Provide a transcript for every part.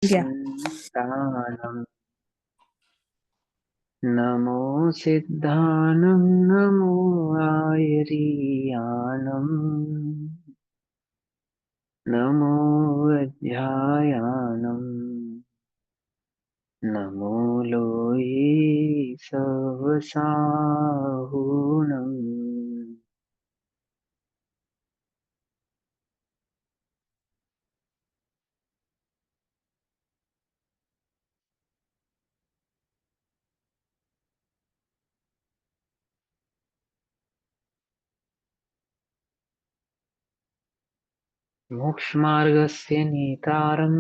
गया। तानम नमो सिद्धानम नमो आयरियाणम नमो अध्यायानम नमो लोये सवसाहुनम। मोक्षमार्गस्य नेतारम्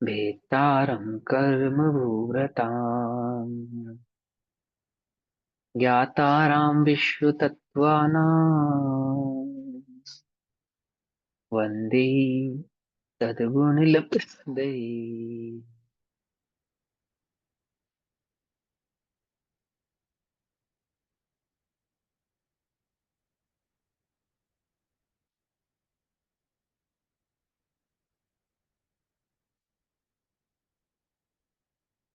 भेत्तारं कर्मभूरताम् ज्ञातारां विश्वतत्त्वानां वन्दे तद्गुणलब्धये।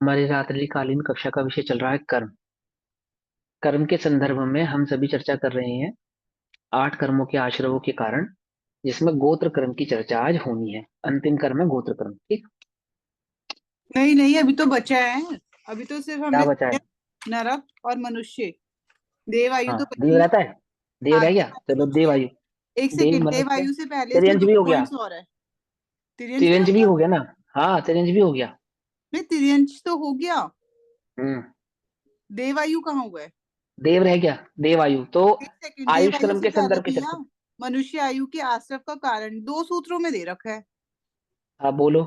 हमारी रात्रिकालीन कक्षा का विषय चल रहा है कर्म। कर्म के संदर्भ में हम सभी चर्चा कर रहे हैं 8 कर्मों के आश्रवों के कारण, जिसमें गोत्र कर्म की चर्चा आज होनी है। अंतिम कर्म है गोत्र कर्म। ठीक। नहीं नहीं, अभी तो बचा है। अभी तो सिर्फ क्या हमने बचा है? नरक और मनुष्य, देव आयु हाँ, तो देव बची है। रहता है। देव हाँ, रह देव गया, आयु चलो बची देव है। आयु। एक देव सेकंड, देव मनुष्य। आयु से पहले इसमें तिरंज दो भी हो गया। पॉइंट्स और है। तिर्यंश भी हो तिरंज भी गया। हो गया ना। हाँ, तिरंज भी हो गया। नहीं, तिर्यंश तो हो गया। हम्म। देव आयु कहाँ हुआ है? देव रह गया। देव आयु तो एक सेकंड, देव आयुष आयु क्रम से के पहले संदर्भ की भैया चर्चा। मनुष्य आयु के आश्रव का कारण दो सूत्रों में दे रखा है। हाँ बोलो।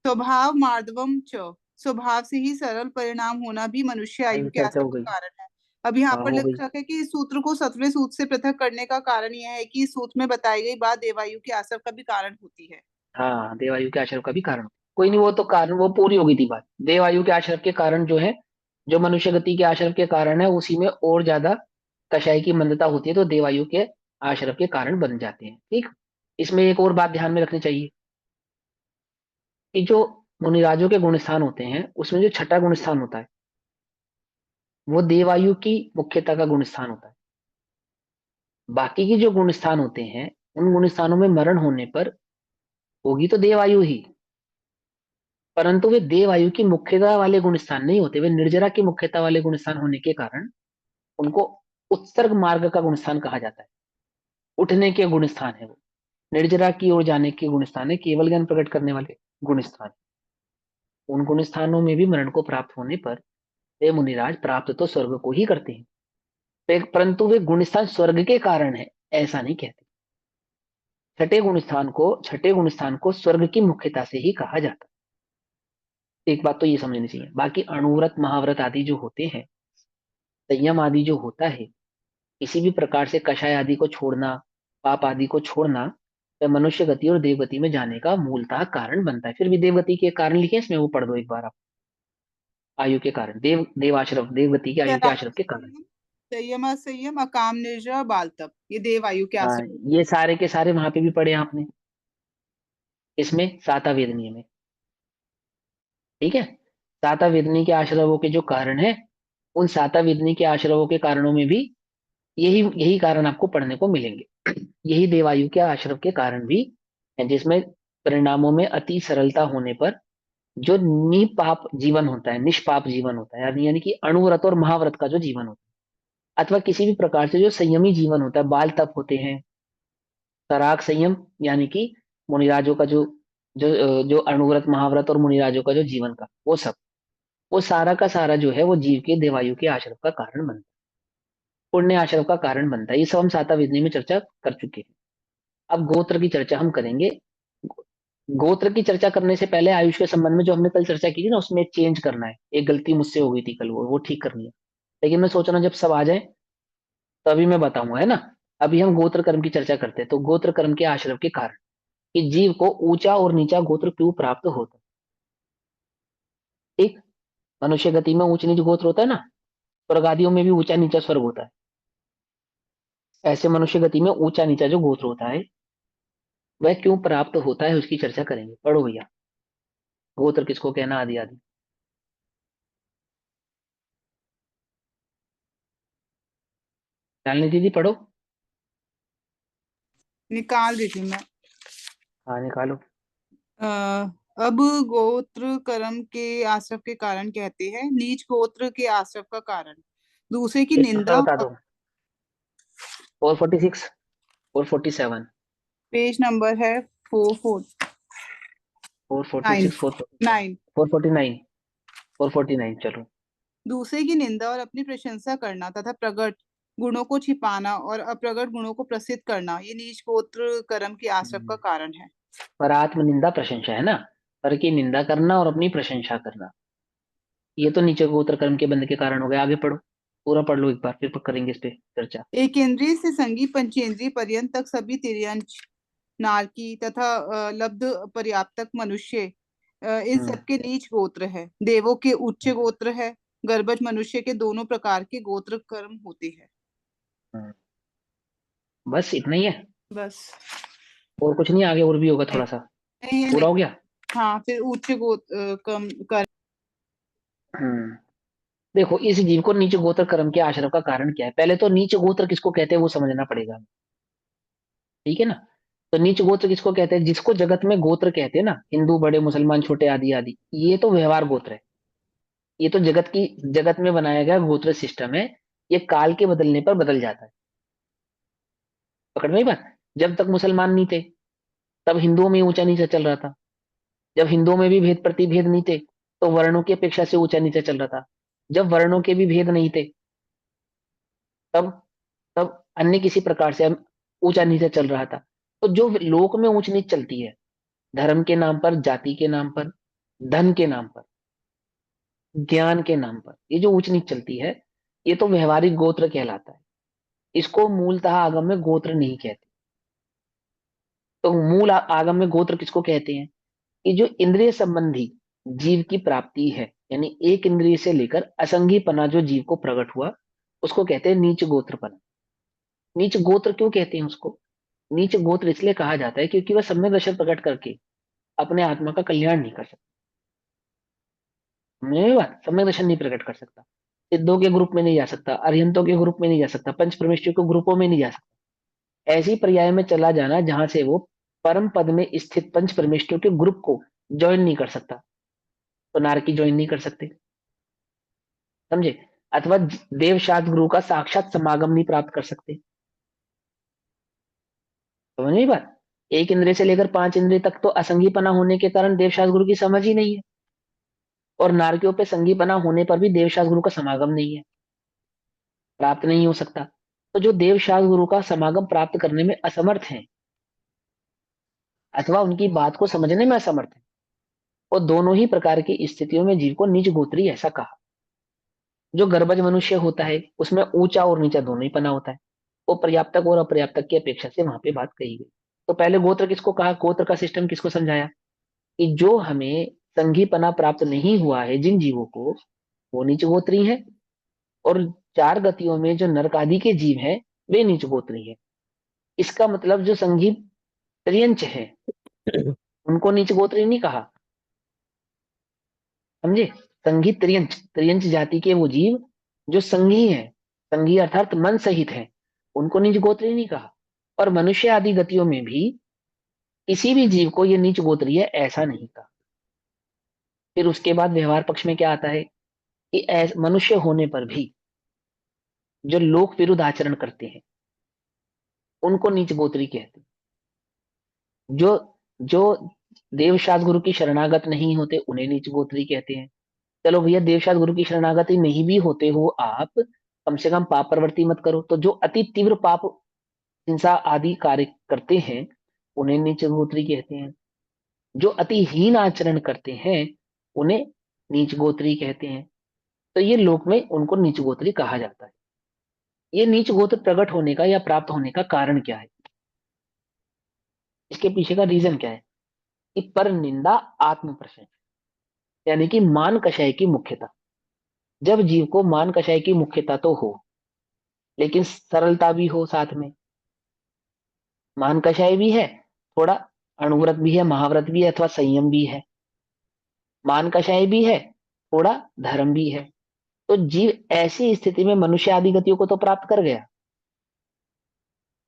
स्वभाव मार्दवम च, स्वभाव से ही सरल परिणाम होना भी मनुष्य आयु आयु के चर्चा आश्रव हो गई। का कारण है। अब यहाँ हाँ पर हो लिख गई। रखा है कि इस सूत्र को 7वें सूत्र से पृथक करने का कारण यह है कि इस सूत्र में बताई गई बात देवायु के आश्रव का भी कारण होती है। हाँ, देवायु के आश्रम का भी कारण। कोई नहीं, वो तो कारण वो पूरी हो गई थी बात। देवायु के आश्रम के कारण जो है, जो मनुष्य गति के आश्रम के कारण है, उसी में और ज्यादा कषाय की मंदता होती है, तो देवायु के आश्रम के कारण बन जाते हैं। ठीक। इसमें एक और बात ध्यान में रखनी चाहिए कि जो मुनिराजों के गुण स्थान होते हैं, उसमें जो छठा गुण स्थान होता है, वो देवायु की मुख्यता का गुण स्थान होता है। बाकी के जो गुण स्थान होते हैं, उन गुण स्थानों में मरण होने पर होगी तो देवायु ही, परंतु वे देवायु की मुख्यता वाले गुण स्थान नहीं होते। वे निर्जरा की मुख्यता वाले गुण स्थान होने के कारण उनको उत्सर्ग मार्ग का गुण स्थान कहा जाता है। उठने के गुण स्थान है वो। निर्जरा की ओर जाने के गुण स्थान है, केवल ज्ञान प्रकट करने वाले गुण स्थान। उन गुण स्थानों में भी मरण को प्राप्त होने पर वे मुनिराज प्राप्त तो स्वर्ग को ही करते हैं, परंतु वे गुण स्थान स्वर्ग के कारण है, ऐसा नहीं कहते। छठे गुण स्थान को स्वर्ग की मुख्यता से ही कहा जाता है। एक बात तो ये समझनी चाहिए। बाकी अणुव्रत महाव्रत आदि जो होते हैं, संयम आदि जो होता है, किसी भी प्रकार से कषाय आदि को छोड़ना, पाप आदि को छोड़ना, वह मनुष्य गति और देवगति में जाने का मूलतः कारण बनता है। फिर भी देवगति के कारण लिखे इसमें, वो पढ़ दो एक बार आप। आयु के कारण, देवाश्रम, देवगति के आयु के त्याग आश्रम के कारण। संयम, संयम असंयम, अकाम निर्जर, बाल तप, ये देव आयु के हाँ, आश्रम। ये सारे के सारे वहां पे भी पढ़े आपने, इसमें साता वेदनीय में। ठीक है। साता वेदनी के आश्रमों के जो कारण है, उन साता वेदनी के आश्रमों के कारणों में भी यही यही कारण आपको पढ़ने को मिलेंगे। यही देवायु के आश्रम के कारण भी है, जिसमें परिणामों में अति सरलता होने पर जो निपाप जीवन होता है, निष्पाप जीवन होता है, यानी यानी कि अणुव्रत और महाव्रत का जो जीवन होता है, अथवा किसी भी प्रकार से जो संयमी जीवन होता है, बाल तप होते हैं, तराग संयम, यानी कि मुनिराजों का जो जो अणुव्रत महाव्रत और मुनिराजों का जो जीवन का वो सब, वो सारा का सारा जो है वो जीव के देवायु के आश्रम का कारण बनता है, पुण्य आश्रम का कारण बनता है। ये सब हम साता विधि में चर्चा कर चुके हैं। अब गोत्र की चर्चा हम करेंगे। गोत्र की चर्चा करने से पहले आयुष के संबंध में जो हमने कल चर्चा की थी ना, उसमें एक चेंज करना है। एक गलती मुझसे हो गई थी कल, वो ठीक करनी है। लेकिन मैं सोच रहा हूँ जब सब आ जाए तभी मैं बताऊंगा, है ना। अभी हम गोत्र कर्म की चर्चा करते हैं। तो गोत्र कर्म के आश्रम के कारण कि जीव को ऊंचा और नीचा गोत्र क्यों प्राप्त होता है। एक, मनुष्य गति में ऊंच नीच गोत्र होता है ना, स्वर्ग आदियों में भी ऊंचा नीचा स्वर्ग होता है। ऐसे मनुष्य गति में ऊंचा नीचा जो गोत्र होता है, वह क्यों प्राप्त होता है उसकी चर्चा करेंगे। पढ़ो भैया, गोत्र किसको कहना, आदि आदि। शालिनी दीदी पढ़ो। निकाल दी थी मैं। हाँ निकालो। अ, अब गोत्र कर्म के आश्रव के कारण कहते हैं, नीच गोत्र के आश्रव का कारण दूसरे की एक निंदा दूसरा बता और। दो। 446, 447। पेज नंबर है 449। 446, 447, 9। 449, 449, चलो। दूसरे की निंदा और अपनी प्रशंसा करना तथा प्रकट गुणों को छिपाना और अप्रगट गुणों को प्रसिद्ध करना, ये नीच गोत्र कर्म के आश्रव का हम्म, कारण है। पर आत्म निंदा प्रशंसा है ना। पर की निंदा करना और अपनी प्रशंसा करना, ये तो नीचे गोत्र कर्म के बंध के कारण हो गए। आगे पढ़ो, पूरा पढ़ लो एक बार, फिर करेंगे इस पे चर्चा। एक इंद्रिय से संगी पंचेंद्रिय पर्यंत तक सभी तिर्यंच, नारकी तथा लब्ध पर्याप्तक मनुष्य, इन हम्म। सब के नीच गोत्र है। देवों के उच्च गोत्र है। गर्भज मनुष्य के दोनों प्रकार के गोत्र कर्म होते हैं। हम्म, बस इतना ही है। बस। और कुछ नहीं, आगे और भी होगा नहीं, थोड़ा सा। नहीं, ये पूरा नहीं। हो गया। हाँ, फिर उच्च गोत्र कर्म कर। हम्म। देखो, इस जीव को नीच गोत्र कर्म के आश्रम का कारण क्या है, पहले तो नीच गोत्र किसको कहते हैं वो समझना पड़ेगा। ठीक है ना। तो नीच गोत्र किसको कहते हैं, जिसको जगत में गोत्र कहते हैं ना, हिंदू बड़े मुसलमान छोटे आदि आदि, ये तो व्यवहार गोत्र है। ये तो जगत में बनाया गया गोत्र सिस्टम है। ये काल के बदलने पर बदल जाता है। पकड़ में ही बात। जब तक मुसलमान नहीं थे, तब हिंदुओं में ऊंचा नीचा चल रहा था। जब हिंदुओं में भी भेद प्रतिभेद नहीं थे, तो वर्णों की अपेक्षा से ऊंचा नीचा चल रहा था। जब वर्णों के भी भेद नहीं थे, तब तब अन्य किसी प्रकार से ऊंचा नीचा चल रहा था। तो जो लोक में ऊंच नीच चलती है, धर्म के नाम पर, जाति के नाम पर, धन के नाम पर, ज्ञान के नाम पर, ये जो ऊंच नीच चलती है, ये तो व्यवहारिक गोत्र कहलाता है। इसको मूलतः आगम में गोत्र नहीं कहते। तो आगम में गोत्र किसको कहते हैं, कि जो इंद्रिय संबंधी जीव की प्राप्ति है, यानी एक इंद्रिय से लेकर असंगीपना जो जीव को प्रकट हुआ, उसको कहते हैं नीच गोत्रपना। नीच गोत्र क्यों कहते हैं उसको, नीच गोत्र इसलिए कहा जाता है क्योंकि वह सम्यक दर्शन प्रकट करके अपने आत्मा का कल्याण नहीं कर सकता। मेरी बात, सम्यक दर्शन नहीं प्रकट कर सकता, सिद्धों के ग्रुप में नहीं जा सकता, अरिहंतों के ग्रुप में नहीं जा सकता, पंच परमेष्ठियों के ग्रुपों में नहीं जा सकता। ऐसी पर्याय में चला जाना जहां से वो परम पद में स्थित पंच परमेष्ठियों के ग्रुप को ज्वाइन नहीं कर सकता। तो नारकी ज्वाइन नहीं कर सकते, समझे। अथवा देव शास्त्र गुरु का साक्षात समागम नहीं प्राप्त कर सकते। समझ नहीं बात। एक इंद्रिय से लेकर पांच इंद्रिय तक तो असंगीपना होने के कारण देवशास्त्र गुरु की समझ ही नहीं है। और नारकियों पे संगीपना होने पर भी देवशास्त्र गुरु का समागम नहीं है, प्राप्त नहीं हो सकता। तो जो देवशास्त्र गुरु का समागम प्राप्त करने में असमर्थ है, अथवा उनकी बात को समझने में असमर्थ है, वो दोनों ही प्रकार की स्थितियों में जीव को निज गोत्री ऐसा कहा। जो गर्भज मनुष्य होता है, उसमें ऊंचा और नीचा दोनों ही पना होता है। वो पर्याप्तक और अपर्याप्तक की अपेक्षा से वहां पे बात कही गई। तो पहले गोत्र किसको कहा, गोत्र का सिस्टम किसको समझाया, कि जो हमें संघीपना प्राप्त नहीं हुआ है जिन जीवों को, वो नीच गोत्री है। और चार गतियों में जो नरक आदि के जीव हैं, वे नीच गोत्री है। इसका मतलब जो संघी त्रियंच है, उनको नीच गोत्री नहीं कहा, समझे। संघी त्रियंच, त्रियंच जाति के वो जीव जो संघी हैं, संघी अर्थात मन सहित हैं, उनको नीच गोत्री नहीं कहा। और मनुष्य आदि गतियों में भी किसी भी जीव को ये नीच गोत्री है ऐसा नहीं कहा। फिर उसके बाद व्यवहार पक्ष में क्या आता है, कि मनुष्य होने पर भी जो लोक विरुद्ध आचरण करते हैं, उनको नीच गोत्री कहते हैं। जो जो देवशास्त्र गुरु की शरणागत नहीं होते, उन्हें नीच गोत्री कहते हैं। चलो भैया, देवशास्त्र गुरु की शरणागति नहीं भी होते हो आप, कम से कम पाप प्रवृत्ति मत करो। तो जो अति तीव्र पाप, हिंसा आदि कार्य करते हैं, उन्हें नीच गोत्री कहते हैं। जो अति हीन आचरण करते हैं, उन्हें नीच गोत्री कहते हैं। तो ये लोक में उनको नीच गोत्री कहा जाता है। ये नीच गोत्र प्रकट होने का या प्राप्त होने का कारण क्या है, इसके पीछे का रीजन क्या है, कि पर निंदा आत्म प्रशंसा, यानी कि मान कषाय की मुख्यता। जब जीव को मान कषाय की मुख्यता तो हो, लेकिन सरलता भी हो साथ में। मान कषाय भी है, थोड़ा अणुव्रत भी है, महाव्रत भी है, अथवा संयम भी है, मान कषाय भी है, थोड़ा धर्म भी है। तो जीव ऐसी स्थिति में मनुष्य आदि गतियों को तो प्राप्त कर गया,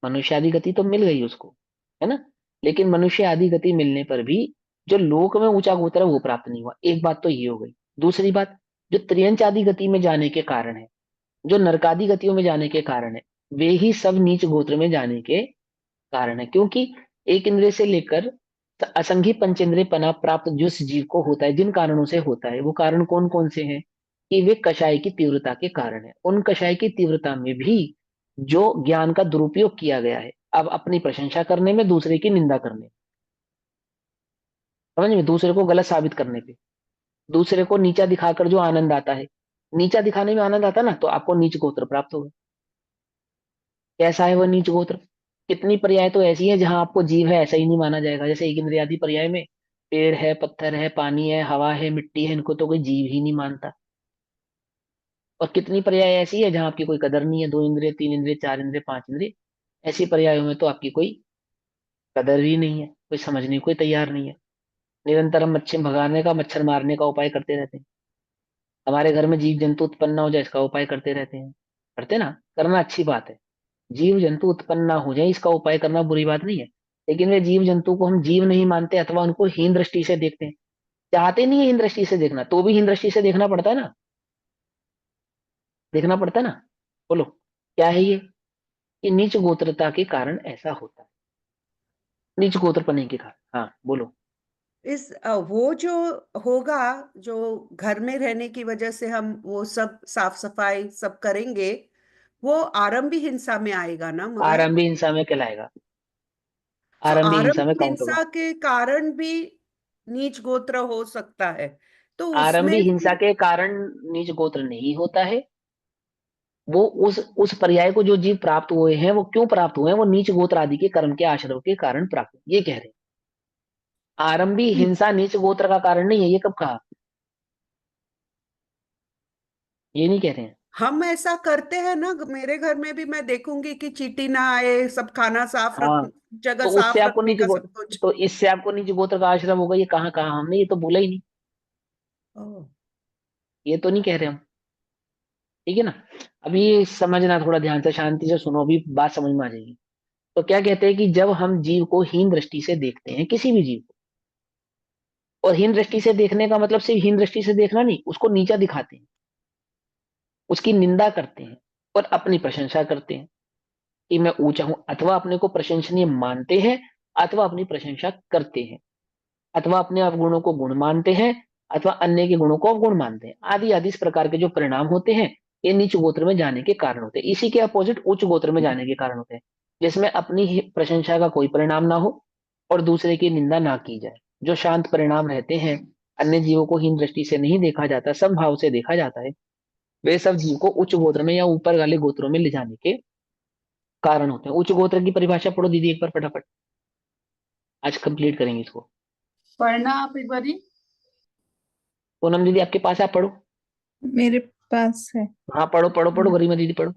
मनुष्य आदि गति तो मिल गई उसको, है ना। लेकिन मनुष्य आदि गति मिलने पर भी जो लोक में ऊंचा गोत्र है वो प्राप्त नहीं हुआ। एक बात तो ये हो गई। दूसरी बात, जो त्रियंच आदि गति में जाने के कारण है, जो नरकादि गतियों में जाने के कारण है, वे ही सब नीच गोत्र में जाने के कारण है। क्योंकि एक इंद्रिय से लेकर असंख्य पंचेंद्रिय पना प्राप्त जिस जीव को होता है, जिन कारणों से होता है, वो कारण कौन कौन से हैं? कि वे कषाय की तीव्रता के कारण है। उन कषाय की तीव्रता में भी जो ज्ञान का दुरुपयोग किया गया है, अब अपनी प्रशंसा करने में, दूसरे की निंदा करने में, समझ में, दूसरे को गलत साबित करने पे, दूसरे को नीचा दिखाकर जो आनंद आता है, नीचा दिखाने में आनंद आता ना, तो आपको नीच गोत्र प्राप्त होगा। कैसा है वह नीच गोत्र? कितनी पर्याय तो ऐसी है जहां आपको जीव है ऐसा ही नहीं माना जाएगा। जैसे एक इंद्रियादि पर्याय में पेड़ है, पत्थर है, पानी है, हवा है, मिट्टी है, इनको तो कोई जीव ही नहीं मानता। और कितनी पर्याय ऐसी है जहां आपकी कोई कदर नहीं है, दो इंद्रिय, तीन इंद्रिय, चार इंद्रिय, पांच इंद्रिय, ऐसी पर्यायों में तो आपकी कोई कदर ही नहीं है, कोई समझने को कोई तैयार नहीं है। निरंतर हम मच्छर भगाने का, मच्छर मारने का उपाय करते रहते हैं। हमारे घर में जीव जंतु उत्पन्न ना हो जाए इसका उपाय करते रहते हैं। करते ना, करना अच्छी बात है। जीव जंतु उत्पन्न ना हो जाए इसका उपाय करना बुरी बात नहीं है। लेकिन वे जीव जंतु को हम जीव नहीं मानते, अथवा उनको हीन दृष्टि से देखते हैं। चाहते नहीं है हीन दृष्टि से देखना, तो भी हीन दृष्टि से देखना पड़ता है ना, देखना पड़ता है ना। बोलो, क्या है ये नीच गोत्रता के कारण ऐसा होता है, नीच गोत्र पने के कारण। हाँ बोलो। वो जो होगा, जो घर में रहने की वजह से हम वो सब साफ सफाई सब करेंगे, वो आरंभी हिंसा में आएगा ना मगर। आरंभी हिंसा में कहलाएगा, तो आरंभी हिंसा में आरंभी काउंट होगा। हिंसा के कारण भी नीच गोत्र हो सकता है, तो आरंभी उसमें हिंसा फिर के कारण नीच गोत्र नहीं होता है। वो उस पर्याय को जो जीव प्राप्त हुए हैं, वो क्यों प्राप्त हुए हैं? वो नीच गोत्र आदि के कर्म के आश्रव के कारण प्राप्त हुए, ये कह रहे हैं। आरंभी हिंसा नीच गोत्र का कारण नहीं है, ये कब कहा? ये नहीं कह रहे हैं। हम ऐसा करते हैं ना, मेरे घर में भी मैं देखूंगी कि चींटी ना आए, सब खाना साफ रख, हाँ, जगह तो उससे साफ आपको रखने नीच का सब गोत्र, कुछ। तो इससे आपको नीच गोत्र का आश्रम होगा, ये कहाँ कहा हमने? ये तो बोला ही नहीं, ओह, ये तो नहीं कह रहे हम। ठीक है ना। अभी ये समझना, थोड़ा ध्यान से शांति से सुनो, अभी बात समझ में आ जाएगी। तो क्या कहते हैं कि जब हम जीव को हीन दृष्टि से देखते हैं, किसी भी जीव को, और हीन दृष्टि से देखने का मतलब सिर्फ हीन दृष्टि से देखना नहीं, उसको नीचा दिखाते हैं, उसकी निंदा करते हैं और अपनी प्रशंसा करते हैं कि मैं ऊंचा हूं, अथवा अपने को प्रशंसनीय मानते हैं, अथवा अपनी प्रशंसा करते हैं, अथवा अपने अवगुणों को गुण मानते हैं, अथवा अन्य के गुणों को अवगुण मानते हैं, आदि आदि इस प्रकार के जो परिणाम होते हैं, ये नीच गोत्र में जाने के कारण होते हैं। इसी के अपोजिट उच्च गोत्र में जाने के कारण होते हैं, जिसमें अपनी ही प्रशंसा का कोई परिणाम ना हो और दूसरे की निंदा ना की जाए। जो शांत परिणाम रहते हैं, अन्य जीवों को हीन दृष्टि से नहीं देखा जाता, समभाव से देखा जाता है, वे सब जीव को उच्च गोत्र में या ऊपर वाले गोत्रों में ले जाने के कारण होते हैं। उच्च गोत्र की परिभाषा पढ़ो दीदी एक बार फटाफट, आज कंप्लीट करेंगे इसको। पढ़ना आप एक बारी। पूनम दीदी आपके पास है, आप पढ़ो। मेरे पास है। हाँ पढ़ो पढ़ो पढ़ो, गरिमा दीदी पढ़ो।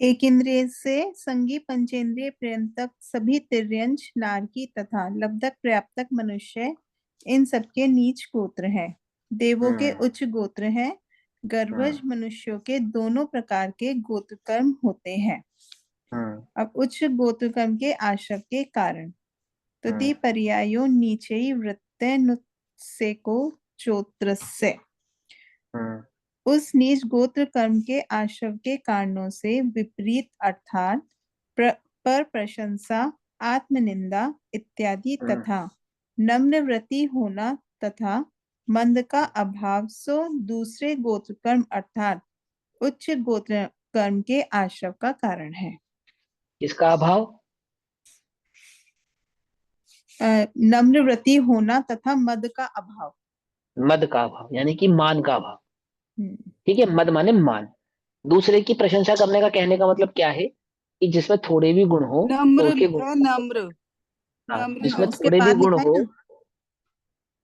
एक इंद्रिय से संगी पंचेंद्रिय पर्यंतक सभी तिर्यंच नारकी तथा लब्धक पर्याप्तक मनुष्य, इन सबके नीच गोत्र है। देवों के हम्म उच्च गोत्र है। गर्भज हम्म मनुष्यों के दोनों प्रकार के गोत्र कर्म होते हैं। हम्म अब उच्च गोत्र कर्म के आश्रय के कारण हम्म तदि पर्यायो नीचे वृत्ते नुत्से को चोत्रस्य। हम्म उस नीच गोत्र कर्म के आश्रव के कारणों से विपरीत अर्थात पर प्रशंसा, आत्मनिंदा इत्यादि हम्म। तथा नम्रवृत्ति होना तथा मंद का अभाव सो दूसरे गोत्र कर्म अर्थात उच्च गोत्र कर्म के आश्रव का कारण है। किसका अभाव? नम्रवृत्ति होना तथा मद का अभाव। मद का अभाव यानी कि मान का अभाव। हम्म, ठीक है, मद माने मान। दूसरे की प्रशंसा करने का कहने का मतलब क्या है? कि जिसमें थोड़े भी गुण हो तो नम्र उसके गुण, लिखा है, नम्र। हाँ, नम्र हाँ जिसमें उसके नम्र। थोड़े भी बाद गुण लिखा है हो, ना।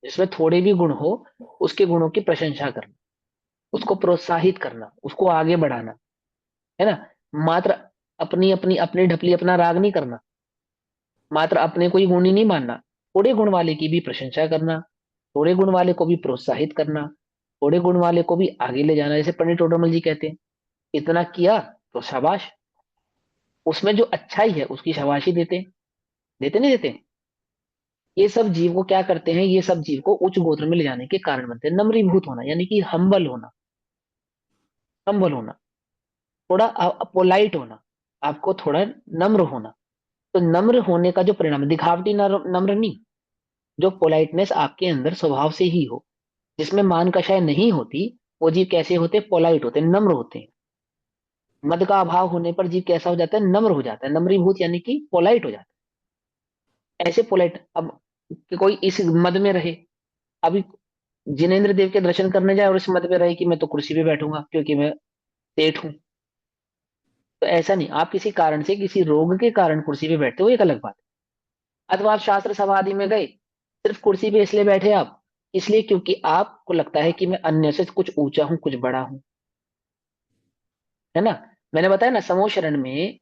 जिसमें थोड़े भी गुण हो, उसके गुणों की प्रशंसा करना, उसको प्रोत्साहित करना, उसको आगे बढ़ाना, है ना। मात्र अपनी अपनी अपनी ढपली अपना राग नहीं करना, मात्र अपने को ही गुणी नहीं मानना, थोड़े गुण वाले की भी प्रशंसा करना, थोड़े गुण वाले को भी प्रोत्साहित करना, थोड़े गुण वाले को भी आगे ले जाना। जैसे पंडित टोडरमल जी कहते हैं, इतना किया तो शाबाश, उसमें जो अच्छाई है उसकी शाबाशी देते, देते नहीं देते। ये सब जीव को क्या करते हैं, ये सब जीव को उच्च गोत्र में ले जाने के कारण बनते हैं। नम्रीभूत होना यानी कि हम्बल होना, हम्बल होना, थोड़ा पोलाइट होना, आपको थोड़ा नम्र होना। तो नम्र होने का जो परिणाम, दिखावटी नम्र नहीं, जो पोलाइटनेस आपके अंदर स्वभाव से ही हो, जिसमें मान कषाय नहीं होती, वो जीव कैसे होते, पोलाइट होते, नम्र होते हैं। मद का अभाव होने पर जीव कैसा हो जाता है, नम्र हो जाता है, नम्रीभूत यानी कि पोलाइट हो जाता है। ऐसे पोलाइट, अब कि कोई इस मद में रहे, अभी जिनेंद्र देव के दर्शन करने जाए और इस मत में रहे कि मैं तो कुर्सी पे बैठूंगा क्योंकि मैं सेठ हूं, तो ऐसा नहीं। आप किसी कारण से, किसी रोग के कारण कुर्सी पे बैठते हो, एक अलग बात है। अथवा आप शास्त्र सभा आदि में गए, सिर्फ कुर्सी पे इसलिए बैठे आप, इसलिए क्योंकि आपको लगता है कि मैं अन्य से कुछ ऊंचा हूं, कुछ बड़ा हूं, है ना। मैंने बताया ना, समूह शरण में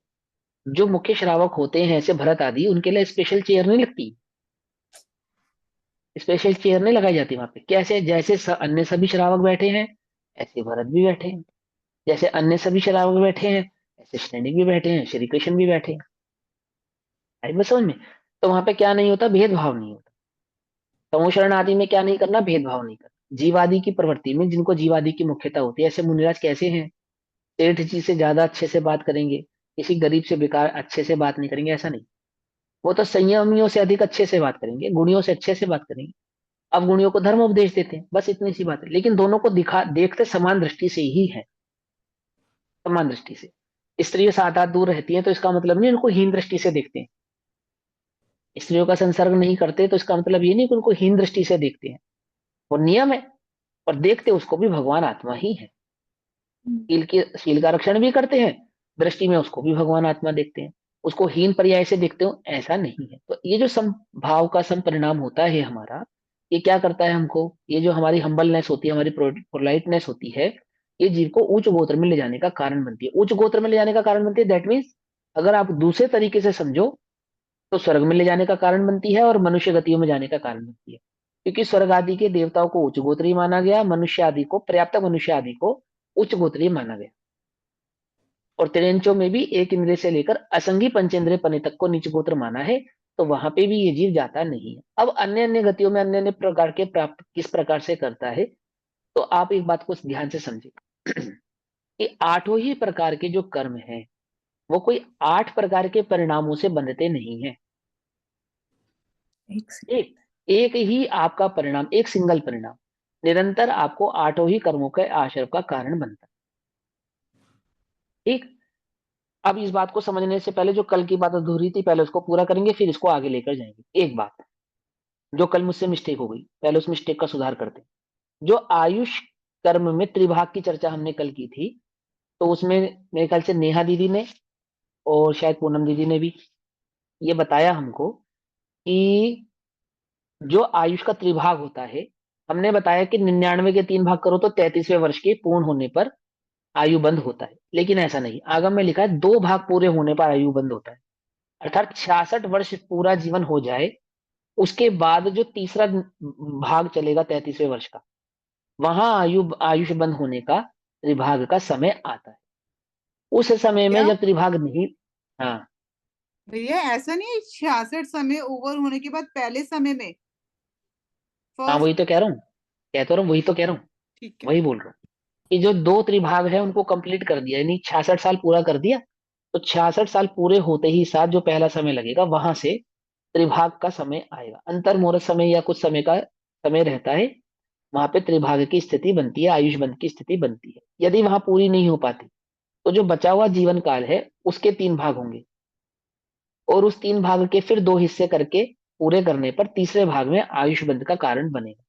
जो मुख्य श्रावक होते हैं ऐसे भरत आदि, उनके लिए स्पेशल चेयर नहीं लगती, स्पेशल चेयर नहीं लगाई जाती वहां पे। कैसे, जैसे अन्य सभी श्रावक बैठे हैं ऐसे भरत भी बैठे हैं, जैसे अन्य सभी श्रावक बैठे हैं ऐसे सैनिक भी बैठे हैं, श्री कृष्ण भी बैठे हैं। आई बात समझ में। तो वहां पे क्या नहीं होता, भेदभाव नहीं होता। तमो शरण आदि में क्या नहीं करना, भेदभाव नहीं करना। जीवादि की प्रवृत्ति में जिनको जीवादि की मुख्यता होती है, ऐसे मुनिराज कैसे हैं, सेठ जी से ज्यादा अच्छे से बात करेंगे, किसी गरीब से बेकार अच्छे से बात नहीं करेंगे, ऐसा नहीं। वो तो संयमियों से अधिक अच्छे से बात करेंगे, गुणियों से अच्छे से बात करेंगे। अब गुणियों को धर्म उपदेश देते हैं, बस इतनी सी बात है। लेकिन दोनों को दिखा देखते समान दृष्टि से ही है, समान दृष्टि से। स्त्रियों 7 हाथ दूर रहती हैं तो इसका मतलब नहीं उनको हीन दृष्टि से देखते हैं। स्त्रियों का संसर्ग नहीं करते तो इसका मतलब ये नहीं कि उनको हीन दृष्टि से देखते हैं, वो नियम है। और देखते उसको भी भगवान आत्मा ही है। शील का रक्षण भी करते हैं, दृष्टि में उसको भी भगवान आत्मा देखते हैं, उसको हीन पर्याय से देखते हो, ऐसा नहीं है। तो ये जो समभाव का सम परिणाम होता है हमारा, ये क्या करता है हमको, ये जो हमारी हम्बलनेस होती है, हमारी पोलाइटनेस होती है, ये जीव को उच्च गोत्र में ले जाने का कारण बनती है। उच्च गोत्र में ले जाने का कारण बनती है, दैट मीन्स अगर आप दूसरे तरीके से समझो तो स्वर्ग में ले जाने का कारण बनती है और मनुष्य गतियों में जाने का कारण बनती है। क्योंकि स्वर्ग आदि के देवताओं को उच्च गोत्रीय माना गया, मनुष्य आदि को, पर्याप्त मनुष्य आदि को उच्च गोत्रीय माना गया। और तिरेंचों में भी एक इंद्रिय से लेकर असंगी पंचेंद्रिय पने तक को नीच गोत्र माना है, तो वहां पे भी ये जीव जाता नहीं है। अब अन्य अन्य गतियों में अन्य अन्य प्रकार के प्राप्त किस प्रकार से करता है, तो आप एक बात को ध्यान से समझे कि 8 ही प्रकार के जो कर्म हैं, वो कोई 8 प्रकार के परिणामों से बंधते नहीं है। एक सेकंड। एक एक ही आपका परिणाम, एक सिंगल परिणाम निरंतर आपको 8 ही कर्मों के आश्रय का कारण बनता है। ठीक। अब इस बात को समझने से पहले जो कल की बात अधूरी थी, पहले उसको पूरा करेंगे, फिर इसको आगे लेकर जाएंगे। एक बात जो कल मुझसे मिस्टेक हो गई, पहले उस मिस्टेक का सुधार करते हैं। जो आयुष कर्म में त्रिभाग की चर्चा हमने कल की थी, तो उसमें मेरे ख्याल से नेहा दीदी ने और शायद पूनम दीदी ने भी ये बताया हमको कि जो आयुष का त्रिभाग होता है, हमने बताया कि 99 के 3 भाग करो तो 33वें वर्ष के पूर्ण होने पर आयु बंद होता है। लेकिन ऐसा नहीं, आगम में लिखा है 2 भाग पूरे होने पर आयु बंद होता है। अर्थात 66 वर्ष पूरा जीवन हो जाए, उसके बाद जो तीसरा भाग चलेगा 33वें वर्ष का, वहां आयुष बंद होने का त्रिभाग का समय आता है। उस समय में क्या जब त्रिभाग नहीं, हाँ भैया, ऐसा नहीं है 66 समय ओवर होने के बाद पहले समय में हाँ, फर्स्ट? वही तो कह रहा हूँ, कहता रहा हूँ, वही तो कह रहा हूँ, ठीक है। वही बोल रहा हूँ कि जो 2 त्रिभाग है उनको कंप्लीट कर दिया, यानी 66 साल पूरा कर दिया, तो 66 साल पूरे होते ही साथ जो पहला समय लगेगा, वहां से त्रिभाग का समय आएगा। अंतर मुहूर्त समय या कुछ समय का समय रहता है, वहां पे त्रिभाग की स्थिति बनती है, आयुष बंध की स्थिति बनती है। यदि वहां पूरी नहीं हो पाती, तो जो बचा हुआ जीवन काल है उसके 3 भाग होंगे, और उस 3 भाग के फिर 2 हिस्से करके पूरे करने पर तीसरे भाग में आयुष बंध का कारण बनेगा।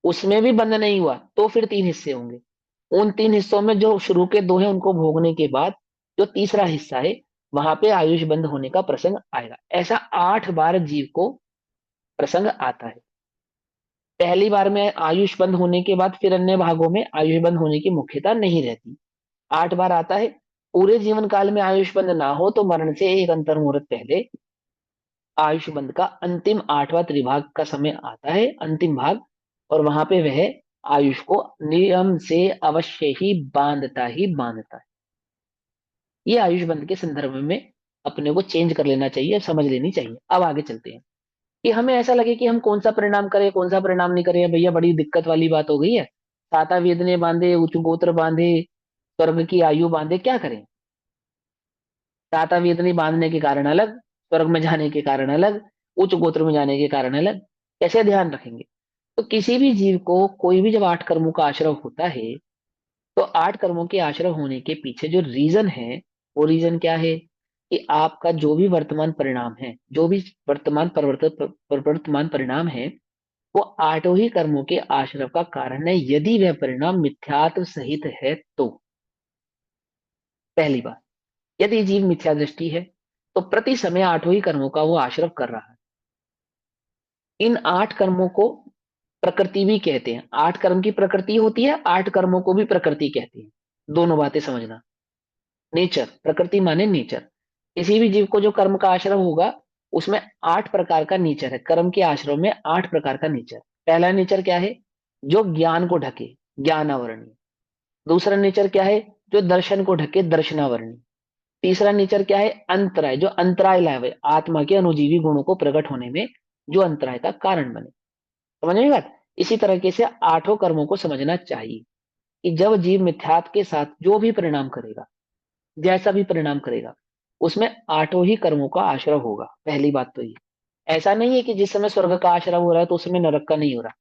उसमें भी बंद नहीं हुआ तो फिर 3 हिस्से होंगे। उन 3 हिस्सों में जो शुरू के 2 हैं उनको भोगने के बाद जो तीसरा हिस्सा है, वहां पे आयुष बंद होने का प्रसंग आएगा। ऐसा 8 बार जीव को प्रसंग आता है। पहली बार में आयुष बंद होने के बाद फिर अन्य भागों में आयुष बंद होने की मुख्यता नहीं रहती। 8 बार आता है। पूरे जीवन काल में आयुष बंद ना हो तो मरण से एक अंतर मुहूर्त पहले आयुष बंध का अंतिम 8वां त्रिभाग का समय आता है, अंतिम भाग, और वहां पे वह आयुष को नियम से अवश्य ही बांधता है। ये आयुष बंध के संदर्भ में अपने को चेंज कर लेना चाहिए, समझ लेनी चाहिए। अब आगे चलते हैं कि हमें ऐसा लगे कि हम कौन सा परिणाम करें, कौन सा परिणाम नहीं करें। भैया बड़ी दिक्कत वाली बात हो गई है, साता वेदने बांधे, उच्च गोत्र बांधे, स्वर्ग की आयु बांधे, क्या करें? साता वेदनी बांधने के कारण अलग, स्वर्ग में जाने के कारण अलग, उच्च गोत्र में जाने के कारण अलग, कैसे ध्यान रखेंगे? तो किसी भी जीव को कोई भी जब 8 कर्मों का आश्रय होता है, तो 8 कर्मों के आश्रय होने के पीछे जो रीजन है, वो रीजन क्या है कि आपका जो भी वर्तमान परिणाम है, जो भी वर्तमान वर्तमान परिणाम है, वो 8 ही कर्मों के आश्रय का कारण है, यदि वह परिणाम मिथ्यात्व सहित है तो। पहली बात, यदि जीव मिथ्या दृष्टि है तो प्रति समय 8 ही कर्मों का वो आश्रय कर रहा है। इन 8 कर्मों को प्रकृति भी कहते हैं। 8 कर्म की प्रकृति होती है, 8 कर्मों को भी प्रकृति कहती है। दोनों बातें समझना। नेचर, प्रकृति माने नेचर। किसी भी जीव को जो कर्म का आश्रय होगा, उसमें 8 प्रकार का नेचर है। कर्म के आश्रय में 8 प्रकार का नेचर। पहला नेचर क्या है? जो ज्ञान को ढके, ज्ञानावरणीय। दूसरा नेचर क्या है? जो दर्शन को ढके, दर्शनावरणीय। तीसरा नेचर क्या है? अंतराय, जो अंतराय लावे, आत्मा के अनुजीवी गुणों को प्रकट होने में जो अंतराय का कारण बने। समझ में बात? इसी तरीके से 8 कर्मों को समझना चाहिए कि जब जीव मिथ्यात्व के साथ जो भी परिणाम करेगा, जैसा भी परिणाम करेगा, उसमें 8 ही कर्मों का आश्रय होगा। पहली बात तो ये। ऐसा नहीं है कि जिस समय स्वर्ग का आश्रय हो रहा है तो उस समय नरक का नहीं हो रहा,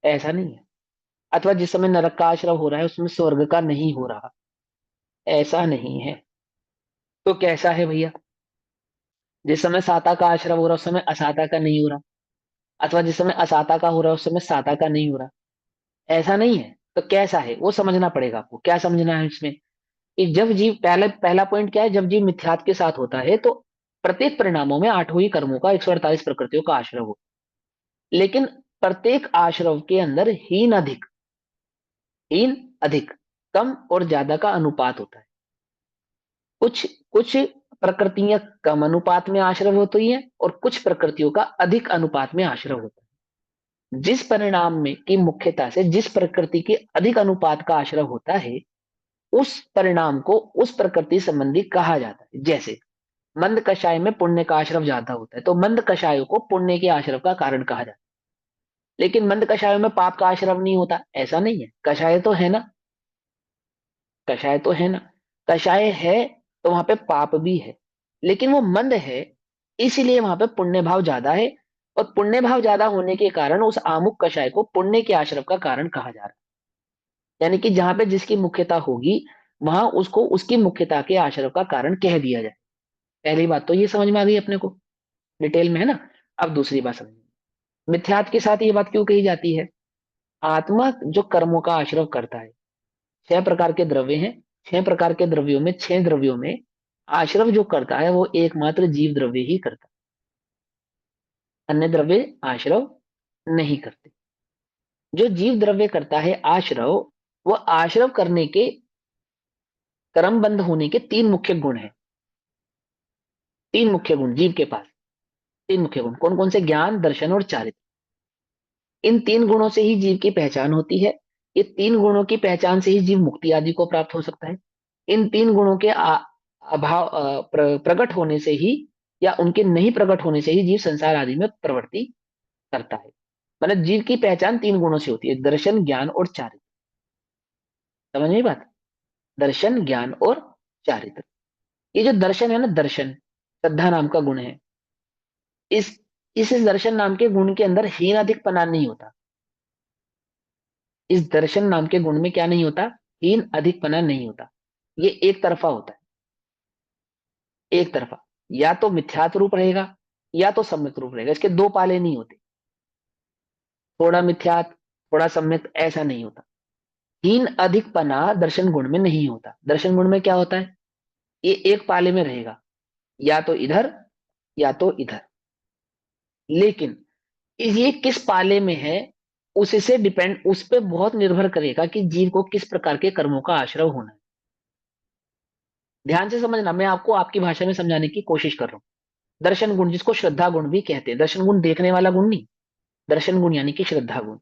ऐसा नहीं है। अथवा जिस समय नरक का आश्रय हो रहा है उसमें स्वर्ग का नहीं हो रहा, ऐसा नहीं है। तो कैसा है भैया? जिस समय साता का आश्रय हो रहा है उस समय असाता का नहीं हो रहा, अथवा जिस समय असाता का हो रहा है उस समय साता का नहीं हो रहा, ऐसा नहीं है। तो कैसा है वो समझना पड़ेगा आपको। क्या समझना है इसमें कि जब जीव, पहला पॉइंट क्या है, जब जीव मिथ्यात्व के साथ होता है तो प्रत्येक परिणामों में 8 ही कर्मों का 148 प्रकृतियों का आश्रय हो, लेकिन प्रत्येक आश्रव के अंदर हीन अधिक, कम और ज्यादा का अनुपात होता है। कुछ कुछ प्रकृतियां कम अनुपात में आश्रय होती हैं और कुछ प्रकृतियों का अधिक अनुपात में आश्रय होता है। जिस परिणाम में की मुख्यता से जिस प्रकृति के अधिक अनुपात का आश्रय होता है, उस परिणाम को उस प्रकृति संबंधी कहा जाता है। जैसे मंद कषाय में पुण्य का आश्रय ज्यादा होता है तो मंद कषायों को पुण्य के आश्रय का कारण कहा जाता है। लेकिन मंद कषायों में पाप का आश्रय नहीं होता, ऐसा नहीं है। कषाय तो है ना, कषाय तो है ना, कषाय है तो वहां पे पाप भी है, लेकिन वो मंद है इसलिए वहां पे पुण्य भाव ज्यादा है, और पुण्य भाव ज्यादा होने के कारण उस आमुख कषाय को पुण्य के आश्रय का कारण कहा जा रहा है। यानी कि जहां पे जिसकी मुख्यता होगी वहां उसको उसकी मुख्यता के आश्रय का कारण कह दिया जाए। पहली बात तो ये समझ में आ गई अपने को, डिटेल में, है ना। अब दूसरी बात समझिए, मिथ्यात्व के साथ ये बात क्यों कही जाती है? आत्मा जो कर्मों का आश्रय करता है, 6 प्रकार के द्रव्य हैं, 6 प्रकार के द्रव्यों में 6 द्रव्यों में आश्रय जो करता है वो एकमात्र जीव द्रव्य ही करता है, अन्य द्रव्य आश्रय नहीं करते। जो जीव द्रव्य करता है आश्रय, वो आश्रय करने के क्रमबद्ध होने के 3 मुख्य गुण हैं। 3 मुख्य गुण जीव के पास, 3 मुख्य गुण कौन कौन से? ज्ञान, दर्शन और चारित्र्य। इन 3 गुणों से ही जीव की पहचान होती है। ये 3 गुणों की पहचान से ही जीव मुक्ति आदि को प्राप्त हो सकता है। इन 3 गुणों के अभाव, प्रकट होने से ही या उनके नहीं प्रकट होने से ही जीव संसार आदि में प्रवृत्ति करता है। मतलब जीव की पहचान 3 गुणों से होती है, दर्शन, ज्ञान और चारित्र्य। समझ में बात? दर्शन, ज्ञान और चारित्र्य। ये जो दर्शन है ना, दर्शन श्रद्धा नाम का गुण है। इस इस दर्शन नाम के गुण के अंदर हीन अधिकपना नहीं होता। इस दर्शन नाम के गुण में क्या नहीं होता? हीन अधिकपना नहीं होता। ये एक तरफा होता है, एक तरफा। या तो मिथ्यात्व रूप रहेगा या तो सम्यक रूप रहेगा, इसके 2 पाले नहीं होते। थोड़ा मिथ्यात्व थोड़ा सम्यक, ऐसा नहीं होता। हीन अधिकपना दर्शन गुण में नहीं होता। दर्शन गुण में क्या होता है? ये एक पाले में रहेगा, या तो इधर या तो इधर। लेकिन ये किस पाले में है उससे डिपेंड, उस पर बहुत निर्भर करेगा कि जीव को किस प्रकार के कर्मों का आश्रय होना है। ध्यान से समझना, मैं आपको आपकी भाषा में समझाने की कोशिश कर रहा हूं। दर्शन गुण, जिसको श्रद्धा गुण भी कहते हैं। दर्शन गुण देखने वाला गुण नहीं, दर्शन गुण यानी कि श्रद्धा गुण।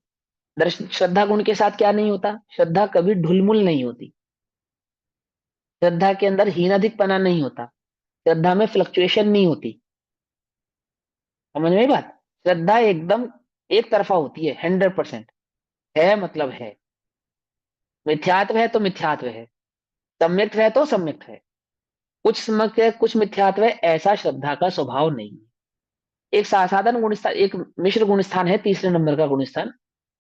श्रद्धा गुण के साथ क्या नहीं होता? श्रद्धा कभी ढुलमुल नहीं होती, श्रद्धा के अंदर हीनाधिकपना नहीं होता, श्रद्धा में फ्लक्चुएशन नहीं होती। समझ में आई बात? श्रद्धा एकदम एक तरफा होती है, 100% है मतलब है। मिथ्यात्व है तो मिथ्यात्व है, सम्यक्त्व है तो सम्यक्त्व है, कुछ सम्यक्त्व है कुछ मिथ्यात्व है, ऐसा श्रद्धा का स्वभाव नहीं है। एक साधारण गुण स्थान, एक मिश्र गुण स्थान है, तीसरे नंबर का गुण स्थान।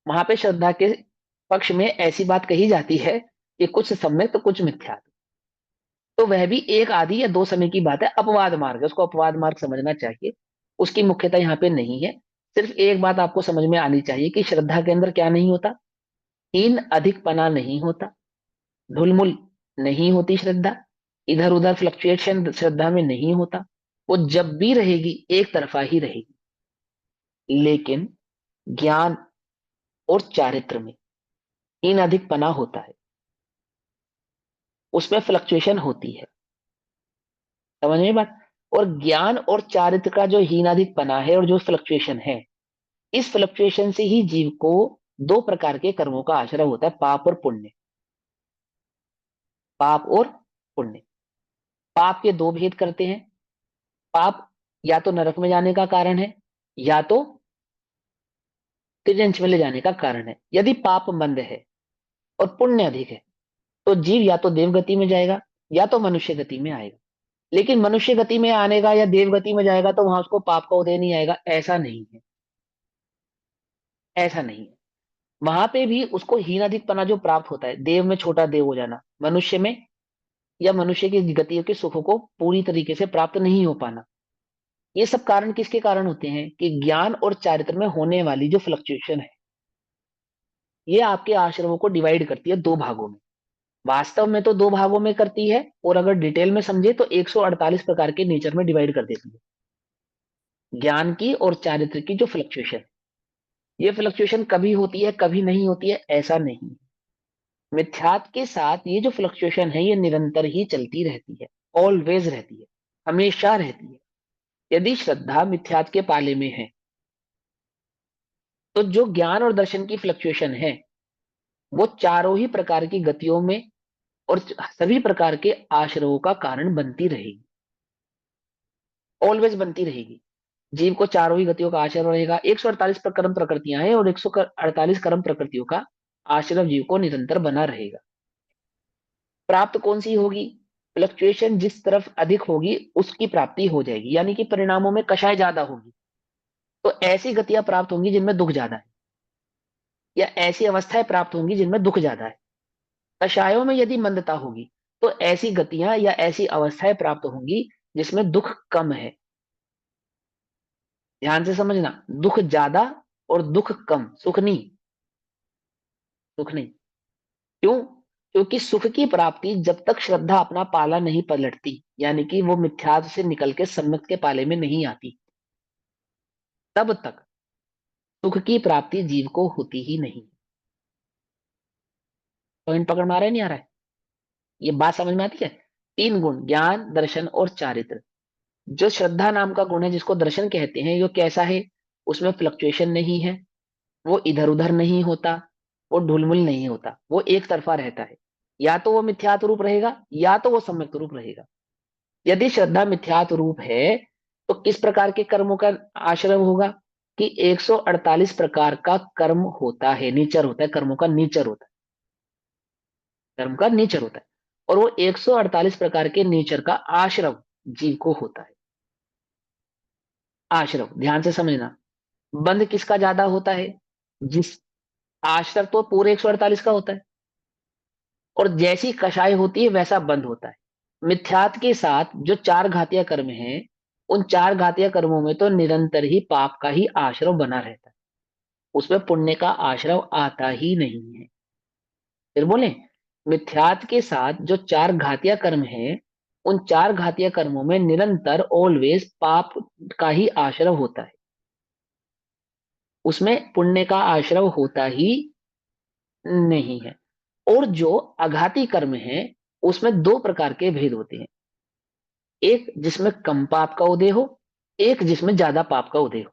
वहां पे श्रद्धा के पक्ष में ऐसी बात कही जाती है कि कुछ सम्यक तो कुछ मिथ्यात्व। तो वह भी एक आधी या दो समय की बात है, अपवाद मार्ग है, उसको अपवाद मार्ग समझना चाहिए। उसकी मुख्यता यहाँ पे नहीं है। सिर्फ एक बात आपको समझ में आनी चाहिए कि श्रद्धा के अंदर क्या नहीं होता? हीन अधिकपना नहीं होता, ढुलमुल नहीं होती श्रद्धा, इधर उधर फ्लक्चुएशन श्रद्धा में नहीं होता। वो जब भी रहेगी एक तरफा ही रहेगी। लेकिन ज्ञान और चारित्र में हीन अधिकपना होता है, उसमें फ्लक्चुएशन होती है। समझ में बात? और ज्ञान और चारित्र का जो हीनाधिकपना है और जो फ्लक्चुएशन है, इस फ्लक्चुएशन से ही जीव को दो प्रकार के कर्मों का आश्रय होता है, पाप और पुण्य। पाप और पुण्य। पाप के दो भेद करते हैं। पाप या तो नरक में जाने का कारण है, या तो तिर्यंच में ले जाने का कारण है। यदि पाप मंद है और पुण्य अधिक है, तो जीव या तो देवगति में जाएगा या तो मनुष्य गति में आएगा। लेकिन मनुष्य गति में आने का या देव गति में जाएगा तो वहां उसको पाप का उदय नहीं आएगा, ऐसा नहीं है। ऐसा नहीं है, वहां पे भी उसको हीनाधिकपना जो प्राप्त होता है, देव में छोटा देव हो जाना, मनुष्य में या मनुष्य की गतियों के सुखों को पूरी तरीके से प्राप्त नहीं हो पाना, ये सब कारण किसके कारण होते हैं? कि ज्ञान और चारित्र में होने वाली जो फ्लक्चुएशन है, ये आपके आश्रमों को डिवाइड करती है दो भागों में। वास्तव में तो दो भागों में करती है, और अगर डिटेल में समझे तो 148 प्रकार के नेचर में डिवाइड कर देती है। ज्ञान की और चारित्र की जो फ्लक्चुएशन, ये फ्लक्चुएशन कभी होती है कभी नहीं होती है, ऐसा नहीं। मिथ्यात्व के साथ ये जो फ्लक्चुएशन है, ये निरंतर ही चलती रहती है, ऑलवेज रहती है, हमेशा रहती है। यदि श्रद्धा मिथ्यात्व के पाले में है, तो जो ज्ञान और दर्शन की फ्लक्चुएशन है, वो चारों ही प्रकार की गतियों में और सभी प्रकार के आश्रयों का कारण बनती रहेगी, ऑलवेज बनती रहेगी। जीव को चारों ही गतियों का आश्रय रहेगा। 148 कर्म प्रकृतियां हैं और 148 कर्म प्रकृतियों का आश्रय जीव को निरंतर बना रहेगा। प्राप्त कौन सी होगी? फ्लक्चुएशन जिस तरफ अधिक होगी उसकी प्राप्ति हो जाएगी, यानी कि परिणामों में कषाय ज्यादा होगी तो ऐसी गतियां प्राप्त होंगी जिनमें दुख ज्यादा है, या ऐसी अवस्थाएं प्राप्त होंगी जिनमें दुख ज्यादा है। कषायों में यदि मंदता होगी तो ऐसी गतियां या ऐसी अवस्थाएं प्राप्त होंगी जिसमें दुख कम है। ध्यान से समझना, दुख ज्यादा और दुख कम, सुख नहीं। सुख नहीं। क्यों? क्योंकि सुख की प्राप्ति जब तक श्रद्धा अपना पाला नहीं पलटती, यानी कि वो मिथ्यात्व से निकल के सम्यक के पाले में नहीं आती, तब तक सुख की प्राप्ति जीव को होती ही नहीं। पॉइंट पकड़ में आ रहा है नहीं आ रहा है? ये बात समझ में आती है? तीन गुण, ज्ञान दर्शन और चारित्र। जो श्रद्धा नाम का गुण है जिसको दर्शन कहते हैं, ये कैसा है? उसमें फ्लक्चुएशन नहीं है, वो इधर उधर नहीं होता, वो ढुलमुल नहीं होता, वो एक तरफा रहता है। या तो वो मिथ्यात्व रूप रहेगा या तो वो सम्यक रूप रहेगा। यदि श्रद्धा मिथ्यात्व रूप है तो किस प्रकार के कर्मों का आश्रय होगा? कि 148 प्रकार का कर्म होता है, नेचर होता है, कर्मों का नेचर होता है, कर्म का नेचर होता है। और वो 148 प्रकार के नेचर का आश्रय जीव को होता है। आश्रय ध्यान से समझना, बंध किसका ज्यादा होता है? जिस आश्रय तो पूरे 148 का होता है, और जैसी कषाय होती है वैसा बंध होता है। मिथ्यात्व के साथ जो चार घातीय कर्म हैं, उन चार घातीय कर्मों में तो निरंतर ही पाप का ही आश्रय बना रहता है, उसमें पुण्य का आश्रय आता ही नहीं है। फिर बोले, मिथ्यात्व के साथ जो चार घातीय कर्म हैं, उन चार घातीय कर्मों में निरंतर ऑलवेज पाप का ही आश्रय होता है, उसमें पुण्य का आश्रय होता ही नहीं है। और जो अघाती कर्म है, उसमें दो प्रकार के भेद होते हैं। एक जिसमें कम पाप का उदय हो, एक जिसमें ज्यादा पाप का उदय हो,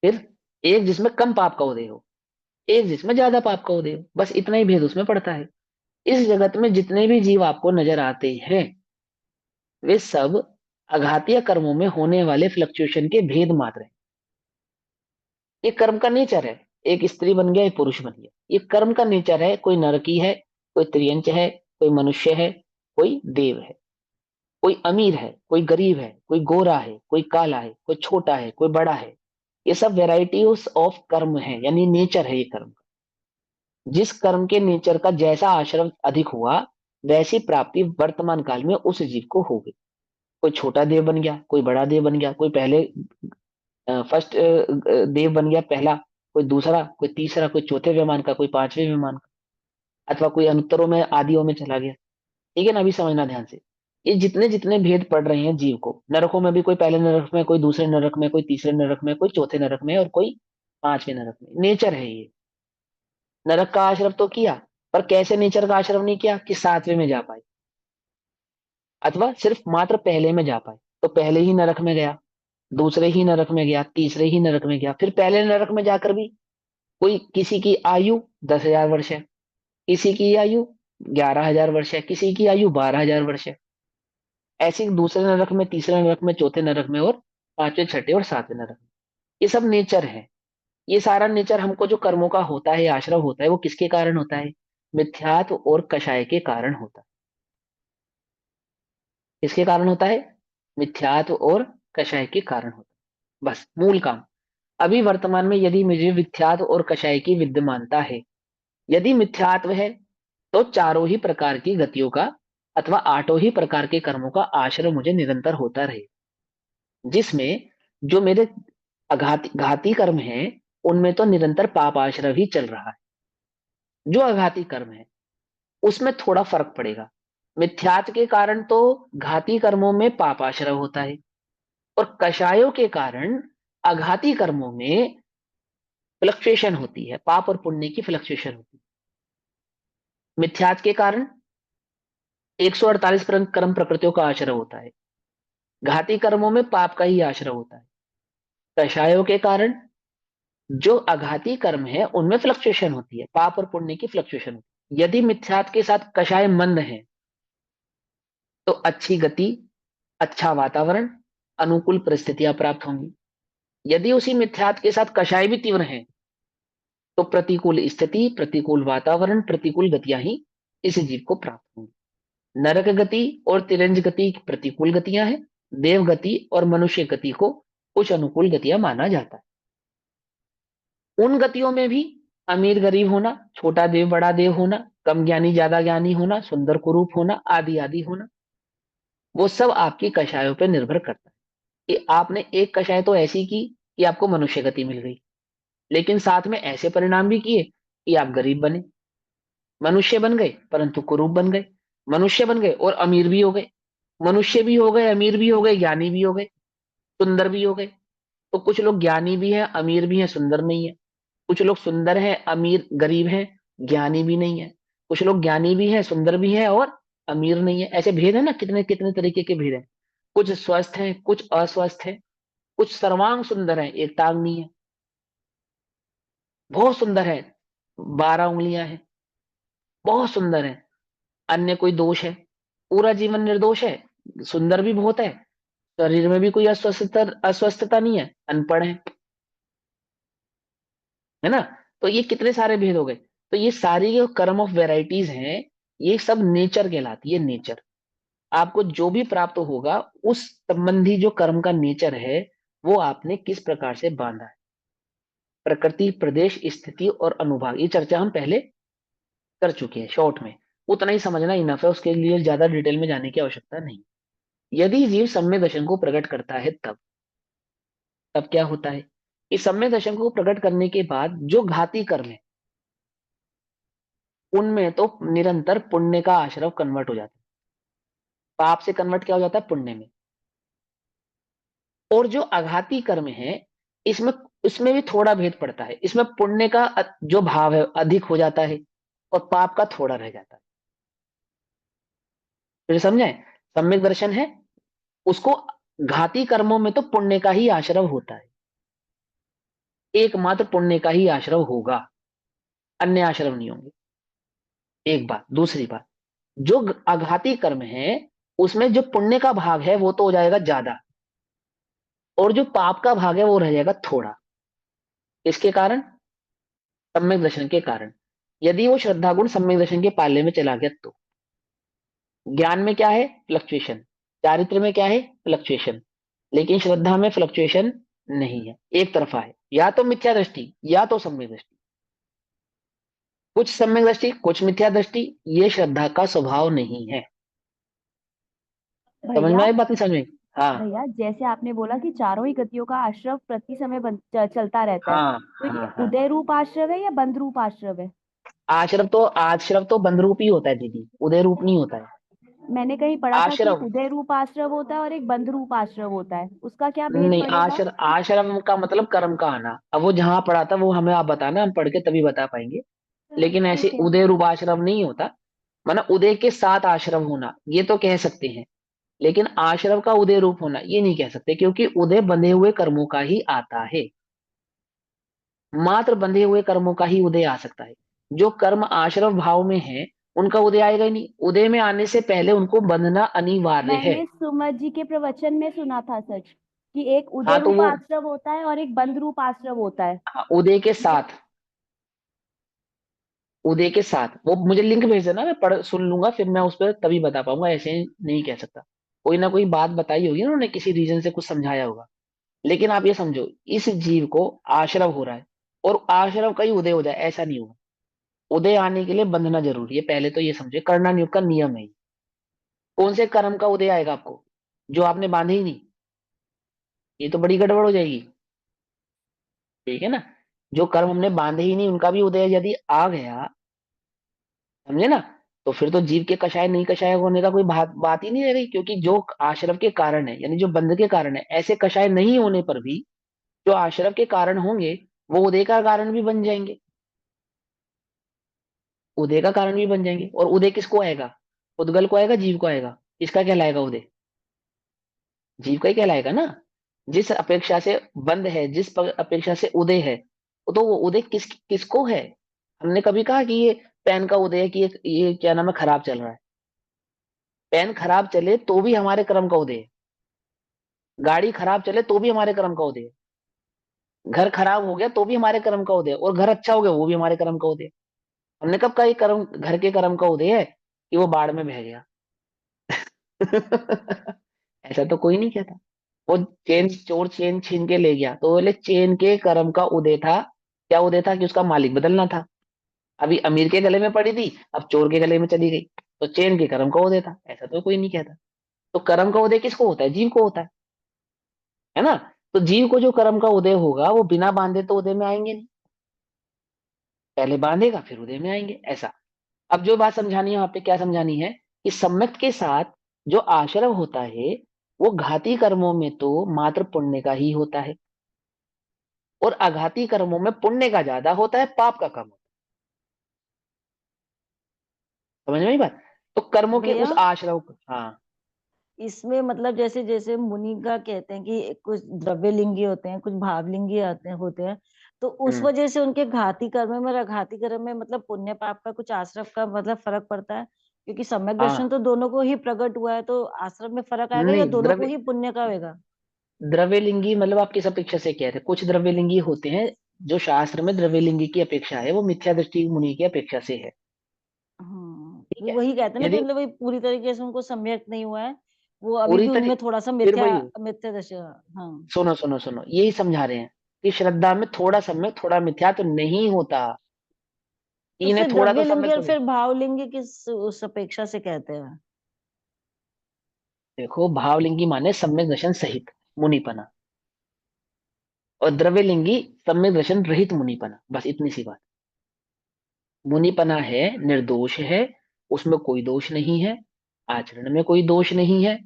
फिर एक जिसमें कम पाप का उदय हो, एक जिसमें ज्यादा पाप का उदय हो, बस इतना ही भेद उसमें पड़ता है। इस जगत में जितने भी जीव आपको नजर आते हैं वे सब आघातीय कर्मों में होने वाले फ्लक्चुएशन के भेद मात्र हैं। ये कर्म का नेचर है। एक स्त्री बन गया, एक पुरुष बन गया, ये कर्म का नेचर है। कोई नरकी है, कोई त्रियंच है, कोई मनुष्य है, कोई देव है, कोई अमीर है, कोई गरीब है, कोई गोरा है, कोई काला है, कोई छोटा है, कोई बड़ा है। ये सब वेराइटीज ऑफ कर्म है, यानी नेचर है ये कर्म का। जिस कर्म के नेचर का जैसा आश्रम अधिक हुआ वैसी प्राप्ति वर्तमान काल में उस जीव को हो गई। कोई छोटा देव बन गया, कोई बड़ा देव बन गया, कोई पहले फर्स्ट देव बन गया पहला, कोई दूसरा, कोई तीसरा, कोई चौथे विमान का, कोई पांचवें विमान का, अथवा कोई अनुत्तरों में आदियों में चला गया। ठीक है ना, अभी समझना ध्यान से। ये जितने जितने भेद पड़ रहे हैं जीव को, नरकों में भी कोई पहले नरक में, कोई दूसरे नरक में, कोई तीसरे नरक में, कोई चौथे नरक में और कोई पांचवें नरक में। नेचर है ये। नरक का आश्रम तो किया, पर कैसे नेचर का आश्रम नहीं किया कि सातवें में जा पाए अथवा सिर्फ मात्र पहले में जा पाए। तो पहले ही नरक में गया, दूसरे ही नरक में गया, तीसरे ही नरक में गया, फिर पहले नरक में जाकर भी कोई किसी की आयु 10,000 वर्ष है, किसी की आयु 11,000 वर्ष है, किसी की आयु 12,000 वर्ष है। ऐसे दूसरे नरक में, तीसरे नरक में, चौथे नरक में और पांचवें, छठे और सातवें नरक में। ये सब नेचर है। ये सारा नेचर हमको जो कर्मों का होता है, आश्रय होता है, वो किसके कारण होता है? मिथ्यात्व और कषाय के कारण होता है। किसके कारण होता है? मिथ्यात्व और कषाय के कारण होता है। बस मूल काम। अभी वर्तमान में यदि मुझे मिथ्यात्व और कषाय की विद्यमानता है, यदि मिथ्यात्व है तो चारों ही प्रकार की गतियों का अथवा आठों ही प्रकार के कर्मों का आश्रय मुझे निरंतर होता रहे, जिसमें जो मेरे घाती कर्म है उनमें तो निरंतर पाप आश्रय ही चल रहा है। जो अघाती कर्म है उसमें थोड़ा फर्क पड़ेगा। मिथ्यात्व के कारण तो घाती कर्मों में पाप आश्रय होता है और कषायों के कारण अघाती कर्मों में फ्लक्चुएशन होती है, पाप और पुण्य की फ्लक्चुएशन होती है। मिथ्यात्व के कारण 148 कर्म प्रकृतियों का आश्रय होता है, घाती कर्मों में पाप का ही आश्रय होता है। कषायों के कारण जो अघाती कर्म है उनमें फ्लक्चुएशन होती है, पाप और पुण्य की फ्लक्चुएशन होती है। यदि मिथ्यात्व के साथ कषाय मंद है तो अच्छी गति, अच्छा वातावरण, अनुकूल परिस्थितियां प्राप्त होंगी। यदि उसी मिथ्यात्व के साथ कषाय भी तीव्र है तो प्रतिकूल स्थिति, प्रतिकूल वातावरण, प्रतिकूल गतियां ही इस जीव को प्राप्त होंगी। नरक गति और तिरंज गति प्रतिकूल गतियां हैं, देव गति और मनुष्य गति को कुछ अनुकूल गतियां माना जाता है। उन गतियों में भी अमीर गरीब होना, छोटा देव बड़ा देव होना, कम ज्ञानी ज्यादा ज्ञानी होना, सुंदर कुरूप होना, आदि आदि होना, वो सब आपकी कषायों पर निर्भर करता है। कि आपने एक कषाय तो ऐसी की कि आपको मनुष्य गति मिल गई, लेकिन साथ में ऐसे परिणाम भी किए कि आप गरीब बने, मनुष्य बन गए परंतु कुरूप बन गए, मनुष्य बन गए और अमीर भी हो गए, मनुष्य भी हो गए, अमीर भी हो गए, ज्ञानी भी हो गए, सुंदर भी हो गए। तो कुछ लोग ज्ञानी भी हैं, अमीर भी हैं, सुंदर नहीं है। कुछ लोग सुंदर हैं, अमीर गरीब हैं, ज्ञानी भी नहीं है। कुछ लोग ज्ञानी भी हैं, सुंदर भी हैं और अमीर नहीं है। ऐसे भेद है ना, कितने कितने तरीके के भेद हैं। कुछ स्वस्थ हैं, कुछ अस्वस्थ हैं, कुछ सर्वांग सुंदर हैं, एक टांग नहीं है, बहुत सुंदर है, 12 उंगलियां हैं, बहुत सुंदर है, अन्य कोई दोष है, पूरा जीवन निर्दोष है, सुंदर भी बहुत है, शरीर में भी कोई अस्वस्थता नहीं है, अनपढ़ है ना। तो ये कितने सारे भेद हो गए। तो ये सारी जो कर्म ऑफ वेराइटीज हैं ये सब नेचर कहलाती है। नेचर आपको जो भी प्राप्त होगा उस संबंधी जो कर्म का नेचर है वो आपने किस प्रकार से बांधा है। प्रकृति, प्रदेश, स्थिति और अनुभाग, ये चर्चा हम पहले कर चुके हैं शॉर्ट में। उतना ही समझना इनफ है, उसके लिए ज्यादा डिटेल में जाने की आवश्यकता नहीं। यदि जीव सम्यक दर्शन को प्रकट करता है तब क्या होता है? इस सम्यक दर्शन को प्रकट करने के बाद जो घाती कर्म है उनमें तो निरंतर पुण्य का आश्रव कन्वर्ट हो जाता है, पाप से कन्वर्ट क्या हो जाता है? पुण्य में। और जो आघाती कर्म है इसमें इसमें भी थोड़ा भेद पड़ता है। इसमें पुण्य का जो भाव है अधिक हो जाता है और पाप का थोड़ा रह जाता है। फिर समझे? सम्यक दर्शन है उसको घाती कर्मों में तो पुण्य का ही आश्रव होता है, एकमात्र पुण्य का ही आश्रव होगा, अन्य आश्रव नहीं होंगे। एक बात। दूसरी बात, जो आघाती कर्म है उसमें जो पुण्य का भाग है वो तो हो जाएगा ज्यादा, और जो पाप का भाग है वो रह जाएगा थोड़ा। इसके कारण, सम्यक दर्शन के कारण। यदि वो श्रद्धा गुण सम्यक दर्शन के पाले में चला गया तो ज्ञान में क्या है, फ्लक्चुएशन। चारित्र में क्या है, फ्लक्चुएशन। लेकिन श्रद्धा में फ्लक्चुएशन नहीं है, एक तरफा है, या तो मिथ्या दृष्टि या तो सम्यक दृष्टि। कुछ सम्यक दृष्टि कुछ मिथ्या दृष्टि, ये श्रद्धा का स्वभाव नहीं है। समझ में भैया आई बात, नहीं समझ में आई? हाँ भैया जैसे आपने बोला कि चारों ही गतियों का आश्रव प्रति समय चलता रहता है, हाँ तो ये हाँ हाँ। उदय रूप आश्रव है या बंध रूप आश्रव है? आश्रव तो बंध रूप ही होता है दीदी, उदय रूप नहीं होता है। मैंने कहीं पढ़ा था कि एक आश्रव उदय रूप आश्रव होता है और एक बंध रूप आश्रव होता है, उसका क्या भेद नहीं, पड़ेगा? आश्रम का मतलब कर्म का आना। अब वो जहां पढ़ा था वो हमें आप बताना, हम पढ़ के तभी बता पाएंगे। लेकिन ऐसे ठीक है। उदय रूप आश्रम नहीं होता। मतलब उदय के साथ आश्रम होना ये तो कह सकते हैं, लेकिन आश्रम का उदय रूप होना ये नहीं कह सकते, क्योंकि उदय बंधे हुए कर्मों का ही आता है। मात्र बंधे हुए कर्मों का ही उदय आ सकता है। जो कर्म आश्रम भाव में है उनका उदय आएगा ही नहीं। उदय में आने से पहले उनको बंधना अनिवार्य है। मैंने सुमत जी के प्रवचन में सुना था सच, कि एक उदय हाँ तो रूप वो, आश्रव होता है और एक बंध रूप आश्रव होता है। हाँ, उदय के साथ, उदय के साथ वो मुझे लिंक भेज देना, मैं पढ़ सुन लूंगा, फिर मैं उस पर तभी बता पाऊंगा, ऐसे नहीं कह सकता। कोई ना कोई बात बताई होगी ना उन्होंने, किसी रीजन से कुछ समझाया होगा। लेकिन आप ये समझो, इस जीव को आश्रव हो रहा है और आश्रव का ही उदय हो जाए ऐसा नहीं होगा। उदय आने के लिए बंधना जरूरी है, पहले तो ये समझे, करना नियोग का नियम है। कौन से कर्म का उदय आएगा आपको, जो आपने बांधे ही नहीं? ये तो बड़ी गड़बड़ हो जाएगी। ठीक है ना? जो कर्म हमने बांधे ही नहीं उनका भी उदय यदि आ गया, समझे ना, तो फिर तो जीव के कषाय नहीं कषाय होने का कोई बात ही नहीं रह गई, क्योंकि जो आश्रव के कारण है, यानी जो बंध के कारण है, ऐसे कषाय नहीं होने पर भी जो आश्रव के कारण होंगे वो उदय का कारण भी बन जाएंगे। उदय का कारण भी बन जाएंगे। और उदय किसको आएगा, उद्गल को आएगा, जीव को आएगा? किसका कहलाएगा उदय? जीव का ही कहलाएगा ना। जिस अपेक्षा से बंध है, जिस अपेक्षा से उदय है, तो वो उदय किसको है? हमने कभी कहा कि ये पेन का उदय है कि ये क्या नाम है, खराब चल रहा है? पेन खराब चले तो भी हमारे कर्म का उदय है। गाड़ी खराब चले तो भी हमारे कर्म का उदय है। घर खराब हो गया तो भी हमारे कर्म का उदय है, और घर अच्छा हो गया वो भी हमारे कर्म का उदय है। हमने कब कहा ये कर्म घर के कर्म का उदय है कि वो बाढ़ में बह गया? ऐसा तो कोई नहीं कहता। वो चोर चेन छीन के ले गया तो बोले चेन के कर्म का उदय था। क्या उदय था? कि उसका मालिक बदलना था। अभी अमीर के गले में पड़ी थी, अब चोर के गले में चली गई, तो चेन के कर्म का उदय था, ऐसा तो कोई नहीं कहता। तो कर्म का उदय किसको होता है? जीव को होता है ना? तो जीव को जो कर्म का उदय होगा वो बिना बांधे तो उदय में आएंगे नहीं, पहले बांधेगा फिर उदय में आएंगे, ऐसा। अब जो बात समझानी है वहां पे क्या समझानी है, कि सम्यक के साथ जो आश्रव होता है वो घाती कर्मों में तो मात्र पुण्य का ही होता है, और आघाती कर्मों में पुण्य का ज्यादा होता है, पाप का कम होता है। समझ में आई बात? तो कर्मों के उस भैया आश्रव को, हाँ। इसमें मतलब जैसे जैसे मुनि का कहते हैं कि कुछ द्रव्यलिंगी होते हैं, कुछ भावलिंगी होते हैं, तो उस हम्म वजह से उनके घाती कर्म में और अघाती कर्म में मतलब पुण्य पाप का कुछ आश्रम का मतलब फर्क पड़ता है? क्योंकि सम्यक दर्शन हाँ। तो दोनों को ही प्रकट हुआ है, तो आश्रम में फर्क आएगा या नहीं, दोनों को ही पुण्य का होगा? द्रव्यलिंगी मतलब आप किस अपेक्षा से कह रहे हैं? कुछ द्रव्यलिंगी होते हैं, जो शास्त्र में द्रव्यलिंगी की अपेक्षा है वो मिथ्या दृष्टि मुनि की अपेक्षा से है। ठीक वो है? वही कहते हैं ना कि यदि मतलब वही पूरी तरीके से उनको सम्यक नहीं हुआ है, वो अभी पूरी भी तरह, उनमें थोड़ा सा फिर मिथ्या वही, मिथ्या दशा। हाँ। सुनो सुनो सुनो, यही समझा रहे हैं कि श्रद्धा में थोड़ा सम्यक थोड़ा मिथ्या तो नहीं होता। तो इन्हें फिर थोड़ा तो द्रव्यलिंगी सम्यक और थोड़ा। फिर भावलिंगी किस उस अपेक्षा से कहते हैं? देखो, भावलिंगी माने सम्यक दर्शन सहित मुनिपना, और द्रव्यलिंगी सम्यक दर्शन रहित मुनिपना, बस इतनी सी बात। मुनिपना है, निर्दोष है, उसमें कोई दोष नहीं है, आचरण में कोई दोष नहीं है,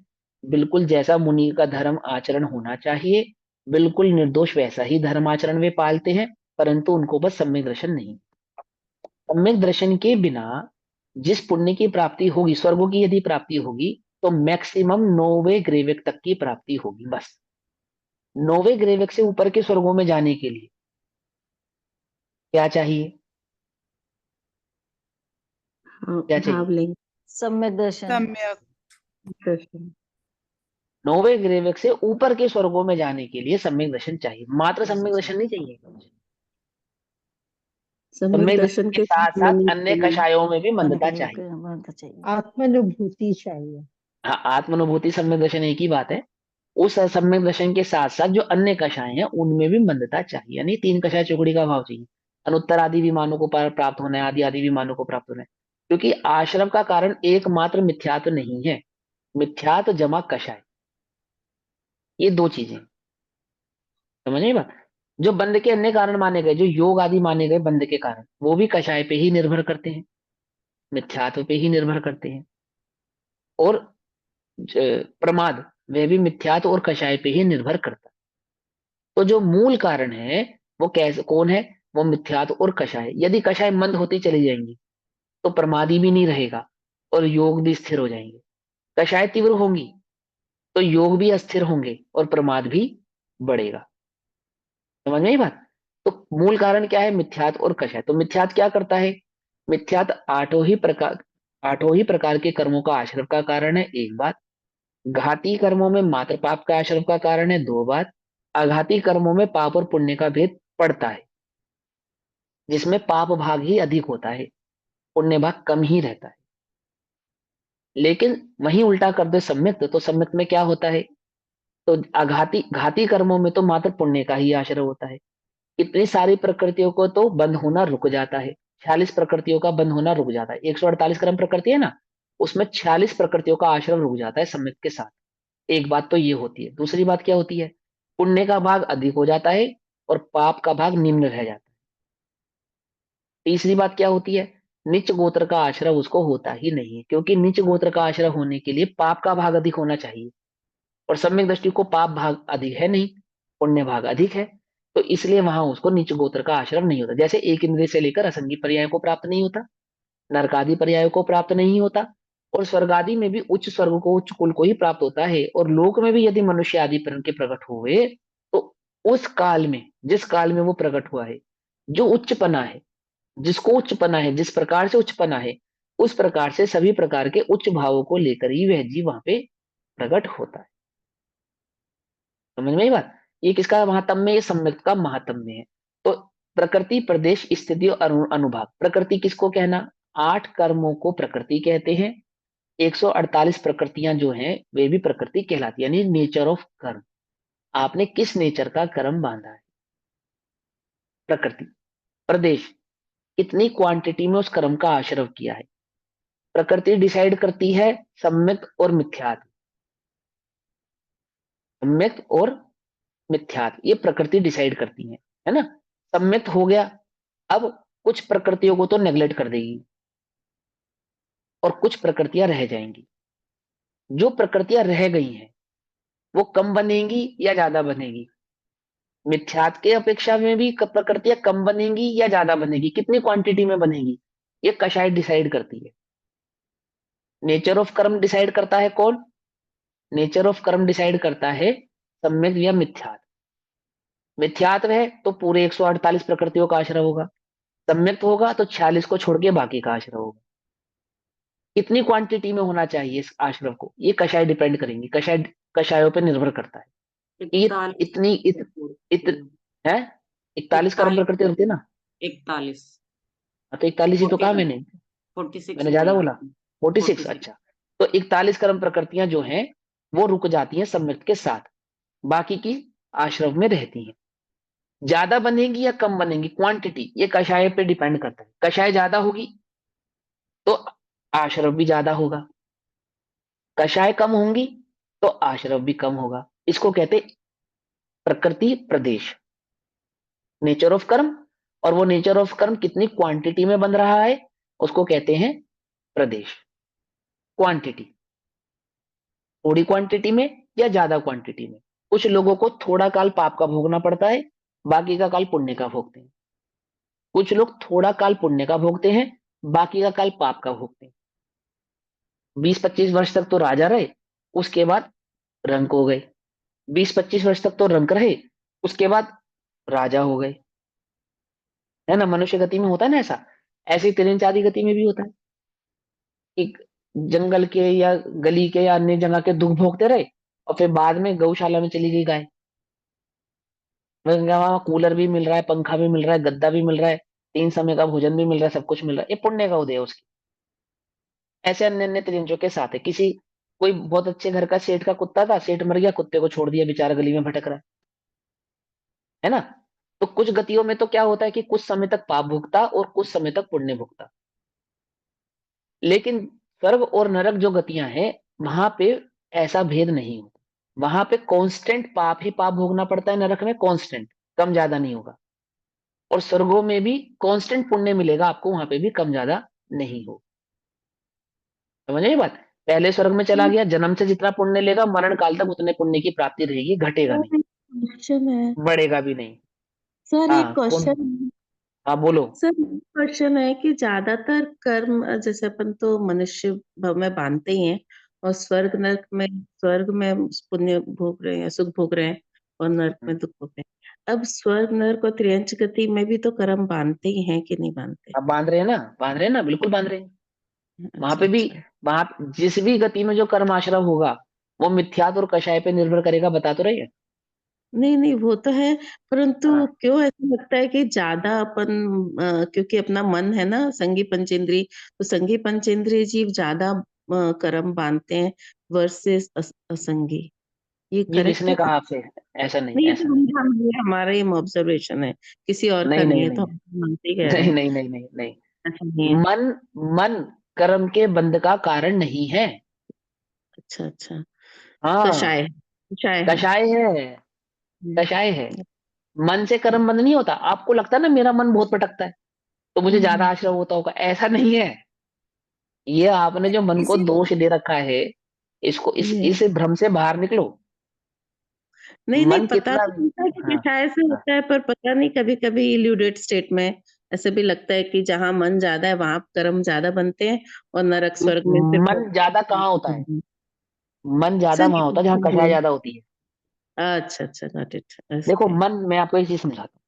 बिल्कुल जैसा मुनि का धर्म आचरण होना चाहिए, बिल्कुल निर्दोष वैसा ही धर्म आचरण वे पालते हैं, परंतु उनको बस सम्यक दर्शन नहीं। सम्यक दर्शन के बिना जिस पुण्य की प्राप्ति होगी, स्वर्गों की यदि प्राप्ति होगी, तो मैक्सिमम 9वें ग्रेविक तक की प्राप्ति होगी। बस 9वें ग्रेविक से ऊपर के स्वर्गों में जाने के लिए क्या चाहिए? हाँ, क्या चाहिए? भाव लेंगे सम्यक दर्शन। सम्यक दर्शन। 9वें ग्रेविक से ऊपर के स्वर्गों में जाने के लिए सम्यक दर्शन चाहिए, मात्र सम्यक दर्शन नहीं चाहिए। सम्यक सम्यक दर्शन दर्शन के के साथ में साथ अन्य कषायों में भी मंदता चाहिए। चाहिए। आत्मानुभूति चाहिए। हाँ, आत्मानुभूति सम्यक दर्शन एक ही बात है। उस सम्यक दर्शन के साथ साथ जो अन्य कषाय हैं उनमें भी मंदता चाहिए, यानी 3 कषाय चौकड़ी का भाव चाहिए। अनुत्तर आदि विमानों को प्राप्त होना है, आदि आदि विमानों को प्राप्त होना है, क्योंकि आश्रम का कारण एकमात्र मिथ्यात्व नहीं है, मिथ्यात्व जमा कषाय, ये 2 चीजें। समझ नहीं बात? जो बंध के अन्य कारण माने गए, जो योग आदि माने गए बंध के कारण, वो भी कषाय पे ही निर्भर करते हैं, मिथ्यात्व पे ही निर्भर करते हैं। और प्रमाद वह भी मिथ्यात्व और कषाय पे ही निर्भर करता है। तो जो मूल कारण है वो कैसे कौन है? वो मिथ्यात्व और कषाय। यदि कषाय मंद होती चली जाएंगी तो प्रमादी भी नहीं रहेगा और योग भी स्थिर हो जाएंगे। कषाय तीव्र होंगी तो योग भी अस्थिर होंगे और प्रमाद भी बढ़ेगा। समझ में आई बात? तो मूल कारण क्या है? मिथ्यात्व और कषाय। तो मिथ्यात्व क्या करता है? मिथ्यात्व आठों ही प्रकार के कर्मों का आश्रव का कारण है, एक बात। घाती कर्मों में मात्र पाप का आश्रव का कारण है, 2 बात। आघाती कर्मों में पाप और पुण्य का भेद पड़ता है, जिसमें पाप भाग ही अधिक होता है, पुण्य भाग कम ही रहता है। लेकिन वहीं उल्टा कर दे सम्यक, तो सम्यक में क्या होता है? तो घाती कर्मों में तो मात्र पुण्य का ही आश्रय होता है। इतनी सारी प्रकृतियों को तो बंद होना रुक जाता है, 46 प्रकृतियों का बंद होना रुक जाता है। 148 कर्म प्रकृति है ना, उसमें 46 प्रकृतियों का आश्रय रुक जाता है सम्यक के साथ। एक बात तो ये होती है। दूसरी बात क्या होती है? पुण्य का भाग अधिक हो जाता है और पाप का भाग निम्न रह जाता है। तीसरी बात क्या होती है? नीच गोत्र का आश्रय उसको होता ही नहीं है, क्योंकि नीच गोत्र का आश्रय होने के लिए पाप का भाग अधिक होना चाहिए, और सम्यक दृष्टि को पाप भाग अधिक है नहीं, पुण्य भाग अधिक है, तो इसलिए वहां उसको नीच गोत्र का आश्रय नहीं होता। जैसे एक इंद्रिय से लेकर असंगी पर्याय को प्राप्त नहीं होता, नरकादि पर्याय को प्राप्त नहीं होता, और स्वर्ग आदि में भी उच्च स्वर्ग को, उच्च कुल को ही प्राप्त होता है। और लोक में भी यदि मनुष्य आदि प्रण के प्रकट हुए तो उस काल में, जिस काल में वो प्रकट हुआ है, जो उच्चपना है, जिसको उच्चपना है, जिस प्रकार से उच्चपना है, उस प्रकार से सभी प्रकार के उच्च भावों को लेकर ही वह जीव वहां पे प्रकट होता है। समझ में आई बात? ये किसका महात्म्य? ये सम्यक का महात्म्य है। तो प्रकृति, प्रदेश, स्थिति और अनुभाग। प्रकृति किसको कहना? 8 कर्मों को प्रकृति कहते हैं। 148 प्रकृतियां जो हैं वे भी प्रकृति कहलाती है, यानी नेचर ऑफ कर्म। आपने किस नेचर का कर्म बांधा है? प्रकृति। प्रदेश, कितनी क्वांटिटी में उस कर्म का आश्रव किया है? प्रकृति डिसाइड करती है सम्यक और मिथ्यात्व। सम्यक और मिथ्यात्व ये प्रकृति डिसाइड करती है ना। सम्यक हो गया, अब कुछ प्रकृतियों को तो नेग्लेक्ट कर देगी और कुछ प्रकृतियां रह जाएंगी। जो प्रकृतियां रह गई हैं वो कम बनेंगी या ज्यादा बनेगी? मिथ्यात्व के अपेक्षा में भी प्रकृतियां कम बनेंगी या ज्यादा बनेगी? कितनी क्वांटिटी में बनेगी? ये कषाय डिसाइड करती है। नेचर ऑफ कर्म डिसाइड करता है कौन? नेचर ऑफ कर्म डिसाइड करता है सम्यक या मिथ्यात्व। मिथ्यात्व है तो पूरे 148 प्रकृतियों का आश्रय होगा, सम्यक होगा तो 46 को छोड़ के बाकी का आश्रय होगा। कितनी क्वांटिटी में होना चाहिए इस आश्रय को? ये कषाय डिपेंड करेंगे, कषायों पर निर्भर करता है कि ये इतनी है। 41 कर्म प्रकृति होती है ना। 41 तो 41 ही तो कहा मैंने 46 ज्यादा बोला। 46। 46। अच्छा, तो 41 कर्म प्रकृतियां जो हैं वो रुक जाती हैं सम्यक के साथ, बाकी की आश्रम में रहती हैं। ज्यादा बनेगी या कम बनेगी क्वांटिटी, ये कषाय पे डिपेंड करता है। कषाय ज्यादा होगी तो आश्रम भी ज्यादा होगा, कषाय कम होंगी तो आश्रम भी कम होगा। इसको कहते प्रकृति प्रदेश, नेचर ऑफ कर्म। और वो नेचर ऑफ कर्म कितनी क्वांटिटी में बन रहा है उसको कहते हैं प्रदेश। क्वांटिटी, थोड़ी क्वांटिटी में या ज्यादा क्वांटिटी में। कुछ लोगों को थोड़ा काल पाप का भोगना पड़ता है, बाकी का काल पुण्य का भोगते हैं। कुछ लोग थोड़ा काल पुण्य का भोगते हैं, बाकी का काल पाप का भोगते हैं। 20-25 वर्ष तक तो राजा रहे, उसके बाद रंक हो गए। 20-25 वर्ष तक तो रंक रहे, उसके बाद राजा हो गए। है ना, मनुष्य गति में होता है ना ऐसा। ऐसे ही तिरंज आदि गति में भी होता है कि जंगल के या गली के या अन्य जगह के दुख भोगते रहे, और फिर बाद में गौशाला में चली गई गाय। वहां कूलर भी मिल रहा है, पंखा भी मिल रहा है, गद्दा भी मिल रहा है, 3 समय का भोजन भी मिल रहा है, सब कुछ मिल रहा है, ये पुण्य का उदय है उसकी। ऐसे अन्य अन्य त्रिंजों के साथ है। किसी कोई बहुत अच्छे घर का सेठ का कुत्ता था, सेठ मर गया, कुत्ते को छोड़ दिया, बेचारा गली में भटक रहा है ना। तो कुछ गतियों में तो क्या होता है कि कुछ समय तक पाप भुगता और कुछ समय तक पुण्य भुगता। लेकिन स्वर्ग और नरक जो गतियां हैं, वहां पे ऐसा भेद नहीं होता। वहां पे कांस्टेंट पाप ही पाप भोगना पड़ता है, नरक में कांस्टेंट, कम ज्यादा नहीं होगा। और स्वर्गों में भी कांस्टेंट पुण्य मिलेगा आपको, वहां पे भी कम ज्यादा नहीं हो। समझे ये बात। पहले स्वर्ग में चला गया, जन्म से जितना पुण्य लेगा, मरण काल तक उतने पुण्य की प्राप्ति रहेगी, घटेगा नहीं, सर एक क्वेश्चन है। बढ़ेगा भी नहीं। सर एक हाँ कौन। क्वेश्चन हाँ बोलो। सर क्वेश्चन है कि ज्यादातर कर्म जैसे अपन तो मनुष्य भव में बांधते ही हैं, और स्वर्ग में पुण्य भोग रहे हैं, सुख भोग रहे हैं, और नरक में दुख भोग रहे हैं। अब स्वर्ग नरक और त्रियंच गति में भी तो कर्म बांधते ही हैं कि नहीं बांधते? अब बांध रहे हैं ना, बांध रहे हैं ना, बिल्कुल बांध रहे हैं। वहां अच्छा पे भी, अच्छा। वहां जिस भी गति में जो कर्म आश्रम होगा, वो मिथ्यात और कषाय पे निर्भर करेगा, बता तो रही है। नहीं नहीं वो तो है, परंतु हाँ। क्यों ऐसा लगता है कि ज्यादा अपन क्योंकि अपना मन है ना संगी पंचेंद्रिय, तो संगी पंचेंद्रिय जीव ज्यादा कर्म बांधते हैं वर्सेस असंगी, ये ये करेक्ट किसने है? कहा आपसे? ऐसा नहीं, नहीं ये ऐसा तो नहीं। ये हमारा ही ऑब्जर्वेशन है, किसी और का नहीं नहीं नहीं है, नहीं तो हम मानते ही कह रहे नहीं हैं। नहीं नहीं नहीं नहीं। अच्छा नहीं है। मन, मन कर्म के बंध का कारण नहीं है। अच्छा अच्छा। हाँ, कषाय है, कषाय है। कषाय है, हम्म, कषाय है। मन से कर्म बंध नहीं होता। आपको लगता है ना मेरा मन बहुत भटकता है, तो मुझे ज्यादा हम्म, आश्रय होता होगा, ऐसा नहीं है। ये आपने जो मन को इसी दोष दे रखा है, इसको ये इस भ्रम से बाहर निकलो। नहीं नहीं मन पता कितना। तो नहीं था कि हाँ कषाय से हाँ। होता है, पर पता नहीं कभी कभी इल्यूडेट स्टेट में ऐसे भी लगता है कि जहां मन ज्यादा है वहां कर्म ज्यादा बनते हैं, और नरक स्वर्ग में सिर्फ मन ज्यादा कहाँ होता है? मन ज्यादा सर वहां होता है जहाँ कषाय ज्यादा होती है। अच्छा अच्छा गॉट इट देखो ओके। मन, मैं आपको एक चीज समझाता हूँ।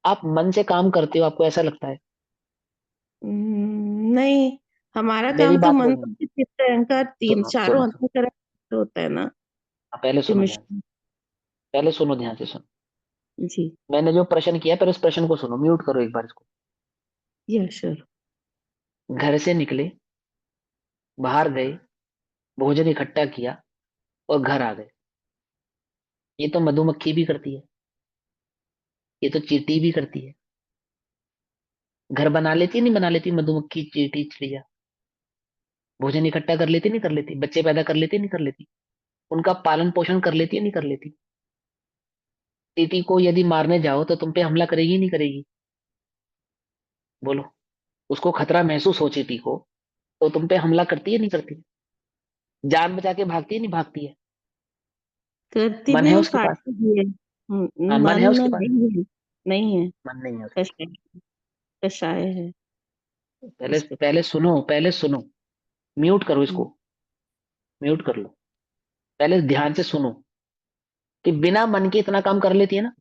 आप मन से काम करते हो, आपको ऐसा लगता है? नहीं, हमारा मेरी काम तो बात मन नहीं। बुद्धि चित्त अहंकार तीन सुनो चारों सुनो सुनो। अंतःकरण से होता है ना। पहले कि सुनो ध्यान से, पहले सुनो ध्यान से सुनो। जी मैंने जो प्रश्न किया, पहले उस प्रश्न को सुनो, म्यूट करो एक बार इसको। या श्योर। घर से निकले, बाहर गए, भोजन इकट्ठा किया और घर आ गए। ये तो मधुमक्खी भी करती है, ये तो चींटी भी करती है। घर बना लेती है, नहीं बना लेती मधुमक्खी, चींटी, चिड़िया? भोजन इकट्ठा कर लेती, नहीं कर लेती? बच्चे पैदा कर लेती, नहीं कर लेती? उनका पालन पोषण कर लेती है, नहीं कर लेती? चींटी को यदि मारने जाओ तो तुम पे हमला करेगी, नहीं करेगी? बोलो। उसको खतरा महसूस हो चींटी को, तो तुम पे हमला करती है, नहीं करती? जान बचा के भागती है, नहीं भागती है? करती मन भी है वो उसके पास? काटती भी है। हाँ मन मन है उसके पास? नहीं है, नहीं है। मन नहीं है उसके पास। कषाय, कषाय है पहले उसके पहले सुनो, पहले सुनो। म्यूट करो हम्म, इसको, म्यूट कर लो। पहले ध्यान से सुनो कि बिना मन के इतना काम कर लेती है ना।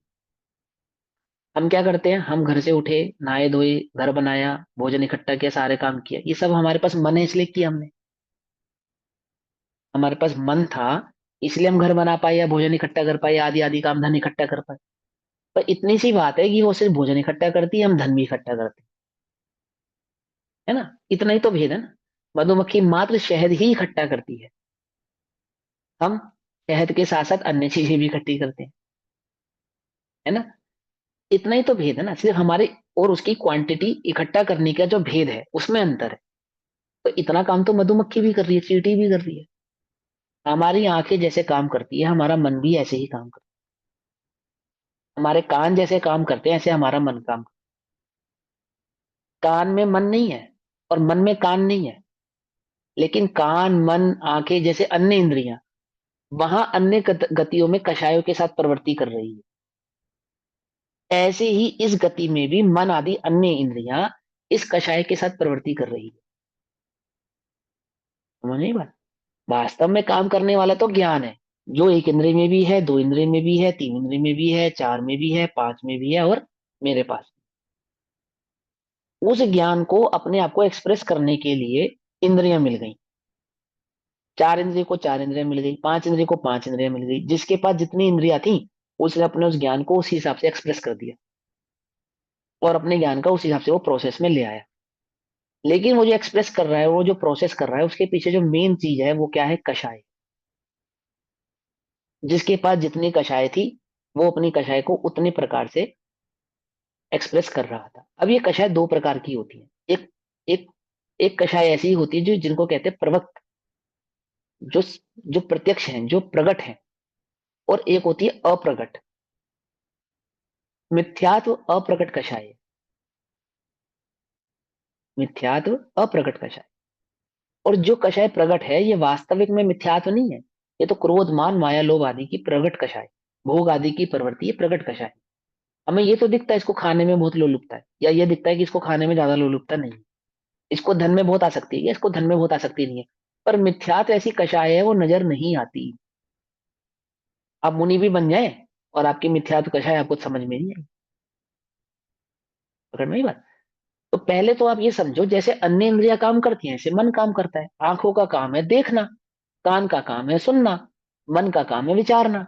हम क्या करते हैं, हम घर से उठे, नहाए धोए, घर बनाया, भोजन इकट्ठा किया, सारे काम किया, ये सब हमारे पास मन है इसलिए किया हमने। हमारे पास मन था इसलिए हम घर बना पाए या भोजन इकट्ठा कर पाए, आदि आदि काम धन इकट्ठा कर पाए। पर इतनी सी बात है कि वो सिर्फ भोजन इकट्ठा करती है, हम धन भी इकट्ठा करते हैं। है ना, इतना ही तो भेद है ना। मधुमक्खी मात्र शहद ही इकट्ठा करती है, हम शहद के साथ साथ अन्य चीजें भी इकट्ठी करते हैं। है ना, इतना ही तो भेद है ना, सिर्फ हमारे और उसकी क्वांटिटी इकट्ठा करने का जो भेद है उसमें अंतर है। तो इतना काम तो मधुमक्खी भी कर रही है, चींटी भी कर रही है। हमारी आंखें जैसे काम करती है, हमारा मन भी ऐसे ही काम करता है। हमारे कान जैसे काम करते हैं, ऐसे हमारा मन काम करता है। कान में मन नहीं है और मन में कान नहीं है, लेकिन कान, मन, आंखें जैसे अन्य इंद्रियां, वहां अन्य गतियों में कषायों के साथ प्रवृत्ति कर रही है। ऐसे ही इस गति में भी मन आदि अन्य इंद्रियां इस कषाय के साथ प्रवृत्ति कर रही है। समझ नहीं बात। वास्तव में काम करने वाला तो ज्ञान है, जो एक इंद्रिय में भी है, दो इंद्रिय में भी है, तीन इंद्रिय में भी है, चार में भी है, पांच में भी है, और मेरे पास। उस ज्ञान को अपने आप को एक्सप्रेस करने के लिए इंद्रियां मिल गई। चार इंद्रिय को चार इंद्रियां मिल गई, पांच इंद्रिय को पांच इंद्रियां मिल गई। जिसके पास जितनी इंद्रियां थी उसने अपने उस ज्ञान को उस हिसाब से एक्सप्रेस कर दिया और अपने ज्ञान का उस हिसाब से वो प्रोसेस में ले आया। लेकिन वो जो एक्सप्रेस कर रहा है, वो जो प्रोसेस कर रहा है, उसके पीछे जो मेन चीज है वो क्या है? कषाय। जिसके पास जितनी कषाय थी वो अपनी कषाय को उतने प्रकार से एक्सप्रेस कर रहा था। अब ये कषाय दो प्रकार की होती है। एक एक एक कषाय ऐसी होती है जो जिनको कहते हैं प्रवक्त, जो जो प्रत्यक्ष हैं, जो प्रगट हैं, और एक होती है अप्रगट, मिथ्यात्व अप्रगट कषाय। मिथ्यात्व अप्रगट कषाय। और जो कषाय प्रगट है ये वास्तविक में मिथ्यात्व नहीं है, ये तो क्रोध मान माया लोभ आदि की प्रगट कषाय, भोग आदि की प्रवृत्ति, ये प्रगट कषाय। हमें ये तो दिखता है इसको खाने में बहुत लोलुपता है, या ये दिखता है कि इसको खाने में ज्यादा लोलुपता नहीं है, इसको धन में बहुत आसक्ति है, इसको धन में बहुत आसक्ति नहीं है। पर मिथ्यात्व ऐसी कषाय है वो नजर नहीं आती। आप मुनि भी बन जाए और आपकी मिथ्यात्व कषाय आपको समझ में नहीं आई। पकड़ में आई बात। तो पहले तो आप ये समझो, जैसे अन्य इंद्रियां काम करती हैं ऐसे मन काम करता है। आंखों का काम है देखना, कान का काम है सुनना, मन का काम है विचारना,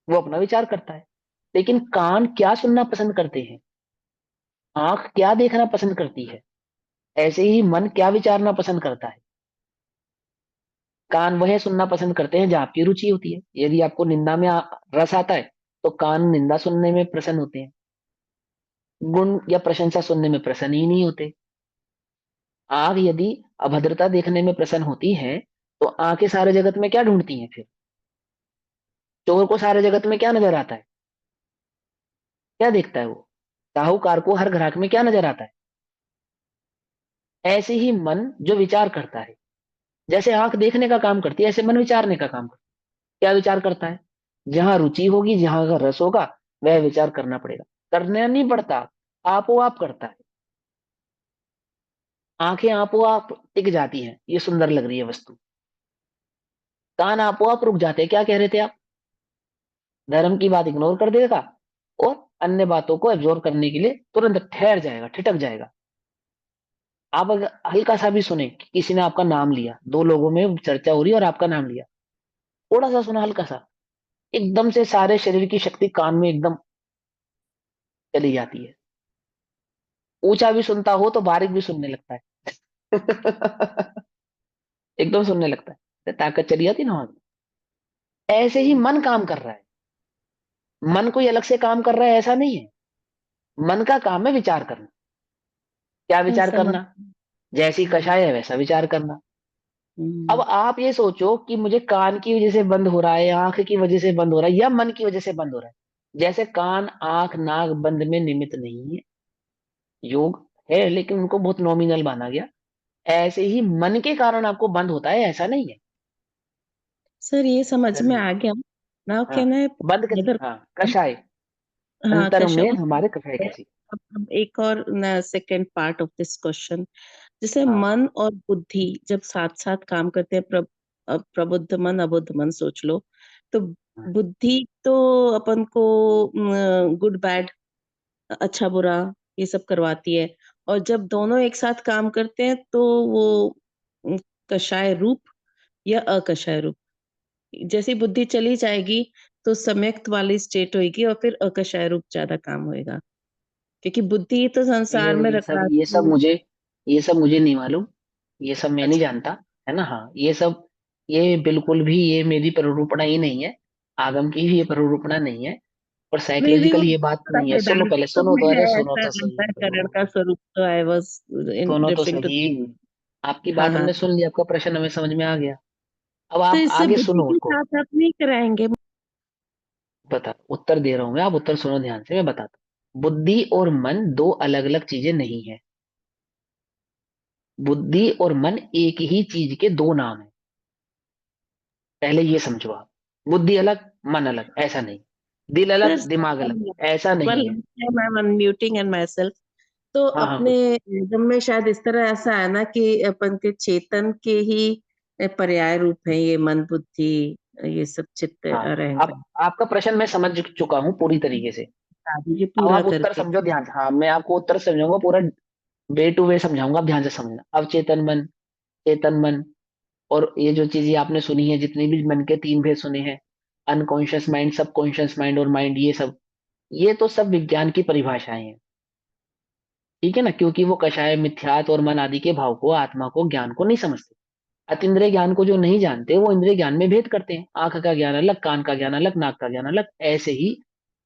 वो अपना विचार करता है। लेकिन कान क्या सुनना पसंद करते हैं, आंख क्या देखना पसंद करती है, ऐसे ही मन क्या विचारना पसंद करता है। कान वह सुनना पसंद करते हैं जहाँ आपकी रुचि होती है। यदि आपको निंदा में रस आता है तो कान निंदा सुनने में प्रसन्न होते हैं, गुण या प्रशंसा सुनने में प्रसन्न ही नहीं होते। आंख यदि अभद्रता देखने में प्रसन्न होती है तो आंखें सारे जगत में क्या ढूंढती हैं फिर? चोर को सारे जगत में क्या नजर आता है? क्या देखता है वो? साहूकार को हर ग्राहक में क्या नजर आता है? ऐसे ही मन जो विचार करता है, जैसे आंख देखने का काम करती है ऐसे मन विचारने का काम करता है। क्या विचार करता है? जहां रुचि होगी, जहां का रस होगा, वह विचार करना पड़ेगा। करना नहीं पड़ता, आपो आप करता है। आंखें आपो आप टिक जाती हैं, ये सुंदर लग रही है वस्तु। कान आपो आप रुक जाते हैं। क्या कह रहे थे आप? धर्म की बात इग्नोर कर देगा और अन्य बातों को एब्जॉर्व करने के लिए तुरंत ठहर जाएगा, ठिठक जाएगा। आप अगर हल्का सा भी सुने कि किसी ने आपका नाम लिया, दो लोगों में चर्चा हो रही है और आपका नाम लिया, थोड़ा सा सुना, हल्का सा, एकदम से सारे शरीर की शक्ति कान में एकदम चली जाती है। ऊंचा भी सुनता हो तो बारीक भी सुनने लगता है। एकदम सुनने लगता है, तो ताकत चली जाती ना वहां में। ऐसे ही मन काम कर रहा है। मन कोई अलग से काम कर रहा है ऐसा नहीं है। मन का काम है विचार करना। क्या विचार ऐसा करना? जैसी कषाय है वैसा विचार करना। अब आप ये सोचो कि मुझे कान की वजह से बंद हो रहा है, आंख की वजह से बंद हो रहा है, या मन की वजह से बंद हो रहा है। जैसे कान आंख नाक बंद में निमित्त नहीं है, योग है लेकिन उनको बहुत नॉमिनल माना गया। ऐसे ही मन के कारण आपको बंद होता है ऐसा नहीं है। सर ये समझ में आ गया। नाउ हाँ, कैन आई बंद कैसे? अदर हाँ, कषाय। हाँ अंतर कशा में हमारे कषाय कैसी? अब एक और second part of this question, जैसे हाँ, मन और बुद्धि जब साथ साथ काम करते हैं, प्रबुद्ध मन अबुद्ध मन सोच लो, तो हाँ। बुद्धि तो अपन को गुड बैड, अच्छा बुरा ये सब करवाती है, और जब दोनों एक साथ काम करते हैं तो वो अम, कषाय रूप या अकषाय रूप, जैसी बुद्धि चली जाएगी तो सम्यक्त वाली स्टेट होगी और फिर अकषाय रूप ज्यादा काम होएगा, क्योंकि बुद्धि तो संसार में ये रख सब रहा ये सब है। मुझे ये सब मुझे नहीं मालूम। ये सब मैं नहीं अच्छा, जानता, है ना। हाँ, ये सब, ये बिल्कुल भी ये मेरी प्ररूपणा ही नहीं है। आगम की भी ये प्ररूपणा नहीं है, और मे भी वो साइकोलॉजिकल ये बात नहीं है। सुनो, वेदांत पहले तो सुनो में तो, है अरे सुनो ऐसा तो सही, अंतःकरण का स्वरूप, तो आई वाज इन सुनो तो रेफरिंग टू। सही। आपकी हाँ बात हाँ, हमने सुन ली, आपका प्रश्न हमें समझ में आ गया। अब तो आप इससे आगे बुद्धि सुनो के उसको। साथ आप नहीं कराएंगे? बता, उत्तर दे रहा हूं मैं, आप उत्तर सुनो ध्यान से, मैं बताता हूँ। बुद्धि और मन दो अलग अलग चीजें नहीं है। बुद्धि और मन एक ही चीज के दो नाम है। पहले ये समझो आप। बुद्धि अलग, मन अलग, ऐसा नहीं। दिल सर अलग, दिमाग अलग, ऐसा वन नहीं है। I am unmuting and my self. तो हाँ हाँ, अपने कुछ निगम में शायद इस तरह ऐसा है ना कि अपन के चेतन के ही पर्याय रूप है ये मन बुद्धि, ये सब चित्त हाँ, और अब अहंकार। आपका प्रश्न मैं समझ चुका हूँ पूरी तरीके से। दीजिए अब पूरा आप उत्तर करके। समझो ध्यान से। हाँ, मैं आपको उत्तर समझाऊंगा पूरा, वे टू वे समझाऊंगा, आप ध्यान से समझना। अवचेतन मन, चेतन मन, और ये जो चीजें आपने सुनी है, जितनी भी मन के तीन भेद सुने हैं, अनकॉन्शियस माइंड, सबकॉन्शियस माइंड और माइंड, ये सब, ये तो सब विज्ञान की परिभाषाएं हैं, ठीक है ना, क्योंकि वो कषाय, मिथ्यात्व और मन आदि के भाव को, आत्मा को, ज्ञान को नहीं समझते। अतीन्द्रिय ज्ञान को जो नहीं जानते, वो इंद्रिय ज्ञान में भेद करते हैं। आंख का ज्ञान अलग, कान का ज्ञान अलग, नाक का ज्ञान अलग। ऐसे ही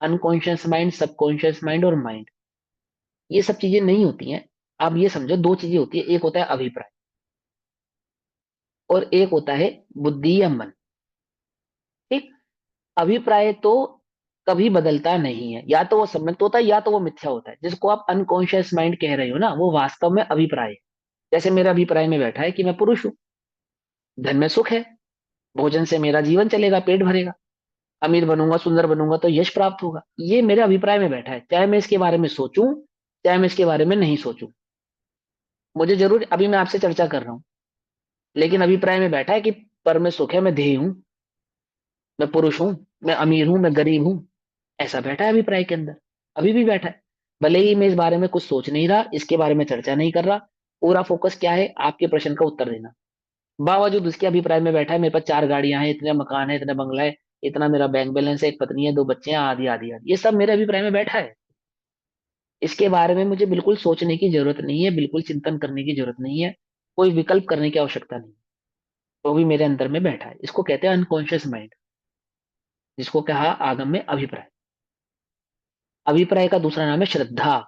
अनकॉन्शियस माइंड, सबकॉन्शियस माइंड और माइंड, ये सब चीजें नहीं होती हैं। आप ये समझो, दो चीजें होती है, एक होता है अभिप्राय और एक होता है बुद्धि या मन। ठीक। अभिप्राय तो कभी बदलता नहीं है, या तो वो सम्यक होता है या तो वो मिथ्या होता है। जिसको आप अनकॉन्शियस माइंड कह रहे हो ना, वो वास्तव में अभिप्राय है। जैसे मेरा अभिप्राय में बैठा है कि मैं पुरुष हूं, धन में सुख है, भोजन से मेरा जीवन चलेगा, पेट भरेगा, अमीर बनूंगा, सुंदर बनूंगा तो यश प्राप्त होगा। ये मेरे अभिप्राय में बैठा है, चाहे मैं इसके बारे में सोचूं, चाहे मैं इसके बारे में नहीं सोचूं। मुझे जरूर, अभी मैं आपसे चर्चा कर रहा हूं, लेकिन अभिप्राय में बैठा है कि पर में सुख है, मैं ध्येय हूं, मैं पुरुष हूं, मैं अमीर हूं, मैं गरीब हूं, ऐसा बैठा है अभिप्राय के अंदर, अभी भी बैठा है। भले ही मैं इस बारे में कुछ सोच नहीं रहा, इसके बारे में चर्चा नहीं कर रहा, पूरा फोकस क्या है, आपके प्रश्न का उत्तर देना। बावजूद उसके अभिप्राय में बैठा है, मेरे पास 4 गाड़ियां हैं, इतने मकान है, इतने बंगला है, इतना मेरा बैंक बैलेंस है, एक पत्नी है, 2 बच्चे हैं, आदि आदि आदि, ये सब मेरे अभिप्राय में बैठा है। इसके बारे में मुझे बिल्कुल सोचने की जरूरत नहीं है, बिल्कुल चिंतन करने की जरूरत नहीं है, कोई विकल्प करने की आवश्यकता नहीं। वो भी मेरे अंदर में बैठा है, इसको कहते हैं अनकॉन्शियस माइंड, जिसको कहा आगम में अभिप्राय। अभिप्राय का दूसरा नाम है श्रद्धा,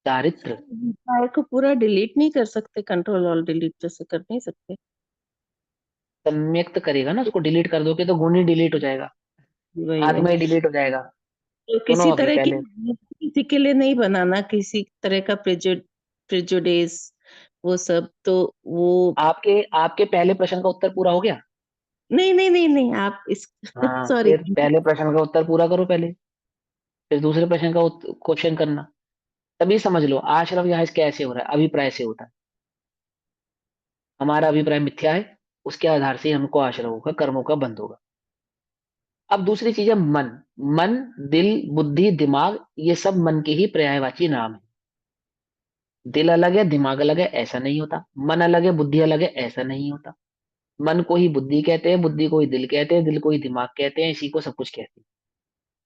चारित्र। फाइल को पूरा डिलीट नहीं कर सकते, कंट्रोल ऑल डिलीट जैसे कर नहीं सकते? सम्यक्त करेगा ना, उसको डिलीट कर दोगे तो गुण ही डिलीट हो जाएगा, वही वही। आत्मा ही डिलीट हो जाएगा। तो सुनो किसी अभी तरह की, पहले, किसी के लिए नहीं बनाना, किसी तरह का प्रेजुडिस, वो सब तो वो। आपके आपके पहले प्रश्न का उत्तर पूरा हो गया। नहीं नहीं नहीं नहीं, आप इस हाँ, सॉरी। फिर पहले प्रश्न का उत्तर पूरा करो पहले, फिर दूसरे प्रश्न का क्वेश्चन करना। तभी समझ लो आश्रव यहाँ कैसे हो रहा है, अभिप्राय से होता है। हमारा अभिप्राय मिथ्या है, उसके आधार से हमको आश्रवों का, कर्मों का बंध होगा। अब दूसरी चीज है मन। मन, दिल, बुद्धि, दिमाग, ये सब मन के ही पर्यायवाची नाम है। दिल अलग है, दिमाग अलग है, ऐसा नहीं होता। मन अलग है, बुद्धि अलग है, ऐसा नहीं होता। मन को ही बुद्धि कहते हैं, बुद्धि को ही दिल कहते हैं, दिल को ही दिमाग कहते हैं, इसी को सब कुछ कहते हैं।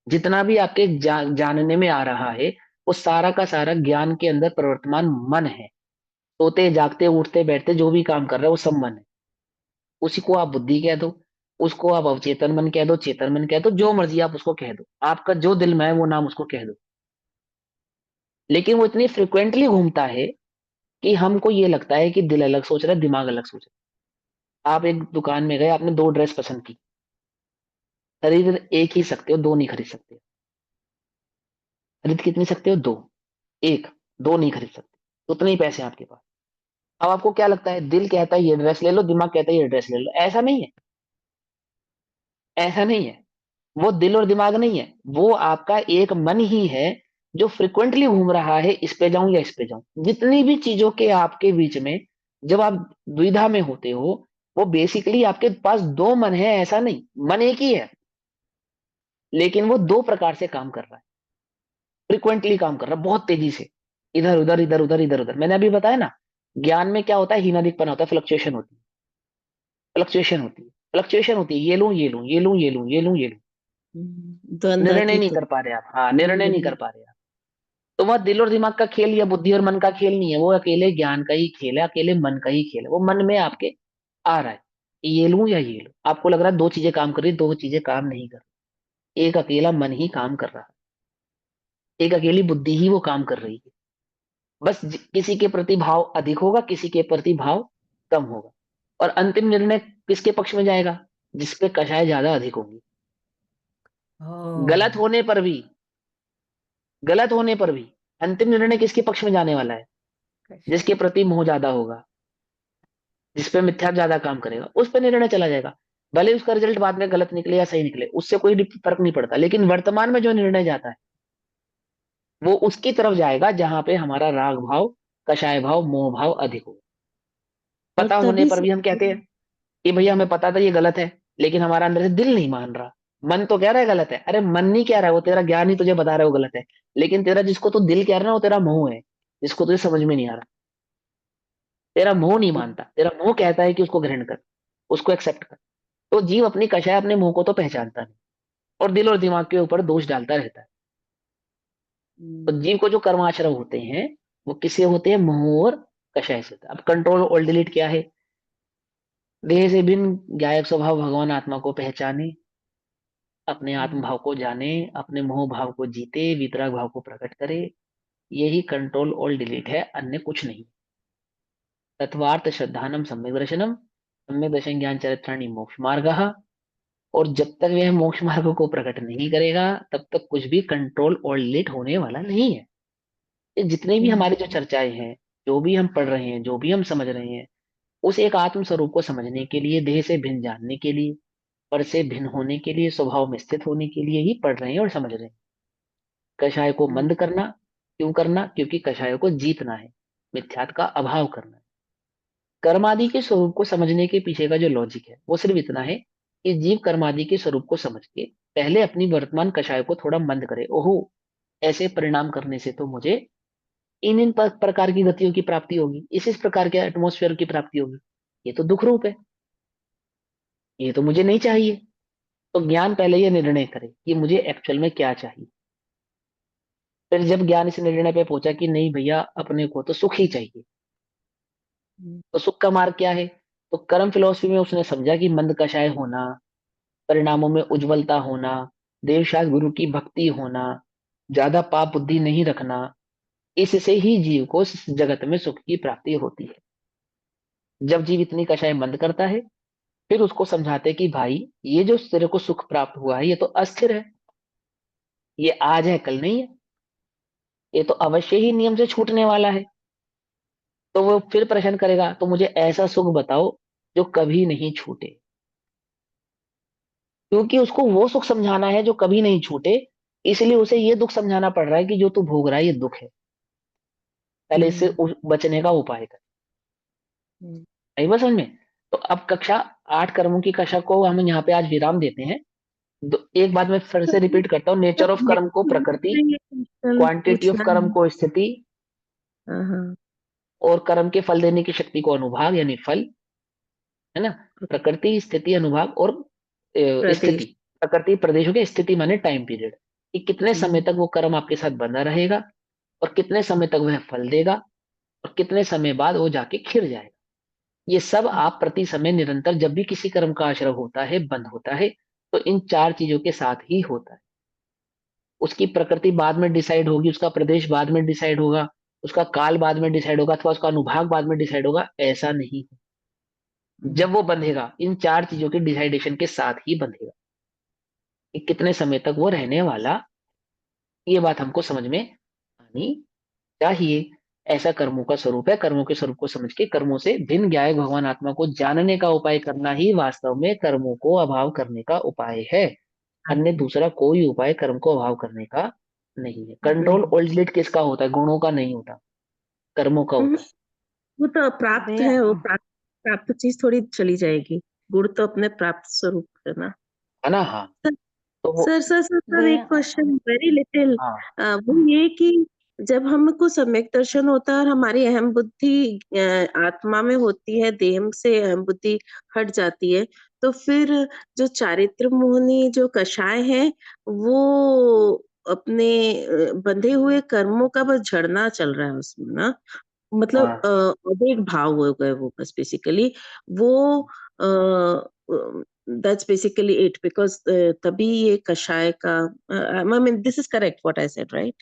जितना भी आपके जानने में आ रहा है, वो सारा का सारा ज्ञान के अंदर प्रवर्तमान मन है। सोते जागते उठते बैठते जो भी काम कर रहे हैं, वो सब मन है। उसी को आप बुद्धि कह दो, उसको आप अवचेतन मन कह दो, चेतन मन कह दो, जो मर्जी आप उसको कह दो, आपका जो दिल में है वो नाम उसको कह दो। लेकिन वो इतनी फ्रिक्वेंटली घूमता है कि हमको ये लगता है कि दिल अलग सोच रहा है, दिमाग अलग सोच रहा है। आप एक दुकान में गए, आपने 2 ड्रेस पसंद की, खरीद एक ही सकते हो, दो नहीं खरीद सकते। खरीद कितनी सकते हो? दो। एक, दो नहीं खरीद सकते, उतने ही पैसे हैं आपके पास। अब आपको क्या लगता है, दिल कहता है ये ड्रेस ले लो, दिमाग कहता है ये ड्रेस ले लो। ऐसा नहीं है, ऐसा नहीं है। वो दिल और दिमाग नहीं है, वो आपका एक मन ही है, जो फ्रिक्वेंटली घूम रहा है, इस पे जाऊं या इस पे जाऊं। जितनी भी चीजों के आपके बीच में जब आप द्विधा में होते हो, वो बेसिकली आपके पास दो मन है, ऐसा नहीं, मन एक ही है, लेकिन वो दो प्रकार से काम कर रहा है, फ्रिक्वेंटली काम कर रहा है, बहुत तेजी से, इधर उधर इधर उधर इधर उधर। मैंने अभी बताया ना, ज्ञान में क्या होता है, हीनादिकपना होता है, फ्लक्चुएशन होती है, फ्लक्चुएशन होती है, फ्लक्चुएशन होती है, ये लूं ये लूं ये लूं ये लूं ये लूं ये लूं। निर्णय नहीं द्वंद्वातीत कर पा रहे आप, हाँ, निर्णय नहीं कर पा रहे आप। तो वह दिल और दिमाग का खेल या बुद्धि और मन का खेल नहीं है, वो अकेले ज्ञान का ही खेल है, अकेले मन का ही खेल है। वो मन में आपके आ रहा है, ये लूं या ये लूं। आपको लग रहा है दो चीजें काम कर रही, दो चीजें काम नहीं कर रही, एक अकेला मन ही काम कर रहा है, एक अकेली बुद्धि ही वो काम कर रही है। बस किसी के प्रति भाव अधिक होगा, किसी के प्रति भाव कम होगा, और अंतिम निर्णय किसके पक्ष में जाएगा? जिसपे कषाय ज्यादा अधिक होंगी। गलत ओह होने पर भी, गलत होने पर भी अंतिम निर्णय किसके पक्ष में जाने वाला है? जिसके कषाय। प्रति मोह ज्यादा होगा, जिसपे मिथ्या ज्यादा काम करेगा, उस पर निर्णय चला जाएगा। भले उसका रिजल्ट बाद में गलत निकले या सही निकले, उससे कोई फर्क नहीं पड़ता, लेकिन वर्तमान में जो निर्णय जाता है, वो उसकी तरफ जाएगा जहां पे हमारा राग भाव, कषाय भाव, मोह भाव अधिक हो। और पता होने तभी पर से भी हम कहते हैं, कि भैया हमें पता था ये गलत है, लेकिन हमारा अंदर से दिल नहीं मान रहा। मन तो कह रहा है गलत है, अरे मन नहीं कह रहा है, वो तेरा ज्ञान ही तुझे बता रहा है वो गलत है, लेकिन तेरा जिसको तू दिल कह रहा है ना, वो तेरा मोह है, जिसको तुझे समझ में नहीं आ रहा। तेरा मोह नहीं मानता, तेरा मोह कहता है कि उसको ग्रहण कर, उसको एक्सेप्ट कर। तो जीव अपनी कषाय, अपने मोह को तो पहचानता नहीं, और दिल और दिमाग के ऊपर दोष डालता रहता है। तो जीव को जो कर्माश्रय होते हैं वो किससे होते हैं? मोह और कषाय से होते हैं। अब कंट्रोल और डिलीट क्या है? देह से भिन्न गायक स्वभाव भगवान आत्मा को पहचाने, अपने आत्म भाव को जाने, अपने मोह भाव को जीते, वितराग भाव को प्रकट करे, यही कंट्रोल और डिलीट है, अन्य कुछ नहीं। तत्वार्थ श्रद्धानम सम्यक दर्शनम, सम्यक दर्शन ज्ञान चरित्राणि मोक्ष मार्ग। और जब तक वह मोक्ष मार्ग को प्रकट नहीं करेगा, तब तक कुछ भी कंट्रोल और डिलीट होने वाला नहीं है। ये जितने भी हमारी जो चर्चाएं हैं, जो भी हम पढ़ रहे हैं, जो भी हम समझ रहे हैं, उस एक आत्म स्वरूप को समझने के लिए, देह से भिन्न जानने के लिए, पर से भिन्न होने के लिए, स्वभाव में स्थित होने के लिए ही पढ़ रहे हैं और समझ रहे हैं। कषाय को मंद करना, क्यों करना? क्योंकि कषाय को जीतना है, मिथ्यात्व का अभाव करना है। कर्म आदि के स्वरूप को समझने के पीछे का जो लॉजिक है वो सिर्फ इतना है कि जीव कर्म आदि के स्वरूप को समझ के पहले अपनी वर्तमान कषाय को थोड़ा मंद करे। ओहो, ऐसे परिणाम करने से तो मुझे इन प्रकार की गतियों की प्राप्ति होगी, इस प्रकार के एटमोस्फेयर की प्राप्ति होगी, ये तो दुख रूप है, ये तो मुझे नहीं चाहिए। तो ज्ञान पहले ये निर्णय करे कि मुझे एक्चुअल में क्या चाहिए। फिर जब ज्ञान इस निर्णय पे पहुंचा कि नहीं भैया, अपने को तो सुख ही चाहिए, तो सुख का मार्ग क्या है? तो कर्म फिलोसफी में उसने समझा कि मंद कषाय होना, परिणामों में उज्ज्वलता होना, देवशास्त्र गुरु की भक्ति होना, ज्यादा पाप बुद्धि नहीं रखना, इससे ही जीव को इस जगत में सुख की प्राप्ति होती है। जब जीव इतनी कषाय बंद करता है, फिर उसको समझाते कि भाई, ये जो तेरे को सुख प्राप्त हुआ है ये तो अस्थिर है, ये आज है कल नहीं है, ये तो अवश्य ही नियम से छूटने वाला है। तो वो फिर प्रश्न करेगा, तो मुझे ऐसा सुख बताओ जो कभी नहीं छूटे, क्योंकि उसको वो सुख समझाना है जो कभी नहीं छूटे। इसलिए उसे ये दुख समझाना पड़ रहा है कि जो तू भोग रहा है ये दुख है, पहले इससे बचने का उपाय कर। आई बात समझ में? तो अब कक्षा 8 कर्मों की कक्षा को हम यहाँ पे आज विराम देते हैं। एक बात मैं फिर से रिपीट करता हूँ, नेचर ऑफ कर्म को प्रकृति, ये क्वेश्चन क्वांटिटी ऑफ पूछना कर्म है। को स्थिति, हाँ, और कर्म के फल देने की शक्ति को अनुभाग यानी फल, है ना? प्रकृति, स्थिति, अनुभाग और स्थिति। प्रदेश। प्रकृति प्रदेशों की स्थिति माने टाइम पीरियड, कि कितने समय तक वो कर्म आपके साथ बंधा रहेगा, और कितने समय तक वह फल देगा, और कितने समय बाद वो जाके खिर जाएगा। ये सब आप प्रति समय निरंतर, जब भी किसी कर्म का आश्रय होता है, बंद होता है, तो इन 4 चीजों के साथ ही होता है। उसकी प्रकृति बाद में डिसाइड होगी, उसका प्रदेश बाद में डिसाइड होगा, उसका काल बाद में डिसाइड होगा, अथवा उसका अनुभाग बाद में डिसाइड होगा, ऐसा नहीं है। जब वो बंधेगा, इन 4 चीजों के डिसाइडेशन के साथ ही बंधेगा कि कितने समय तक वो रहने वाला। ये बात हमको समझ में आनी चाहिए। ऐसा कर्मों का स्वरूप है। कर्मों के स्वरूप को समझ के कर्मों से भिन्न ज्ञाय भगवान आत्मा को जानने का उपाय करना ही वास्तव में कर्मों को अभाव करने का उपाय है। अन्य दूसरा कोई उपाय कर्म को अभाव करने का नहीं है। कंट्रोल और डिलीट किसका होता है? गुणों का नहीं होता, कर्मों का होता है। वो तो प्राप्त भैया है, वो प्राप्त चीज थोड़ी चली जाएगी। गुण तो अपने प्राप्त स्वरूप है ना। है ना? हाँ। तो वो, सर एक भैया क्वेश्चन वेरी लिटिल, हाँ वो ये कि जब हमको सम्यक दर्शन होता है और हमारी अहम बुद्धि आत्मा में होती है, देह से अहम बुद्धि हट जाती है, तो फिर जो चारित्र मोहिनी जो कषाय है, वो अपने बंधे हुए कर्मों का बस झड़ना चल रहा है उसमें ना। मतलब हाँ अनेक भाव हो गए वो, बस बेसिकली वो दैट्स बेसिकली इट, बिकॉज तभी ये कषाय का, I mean this is correct what I said, right?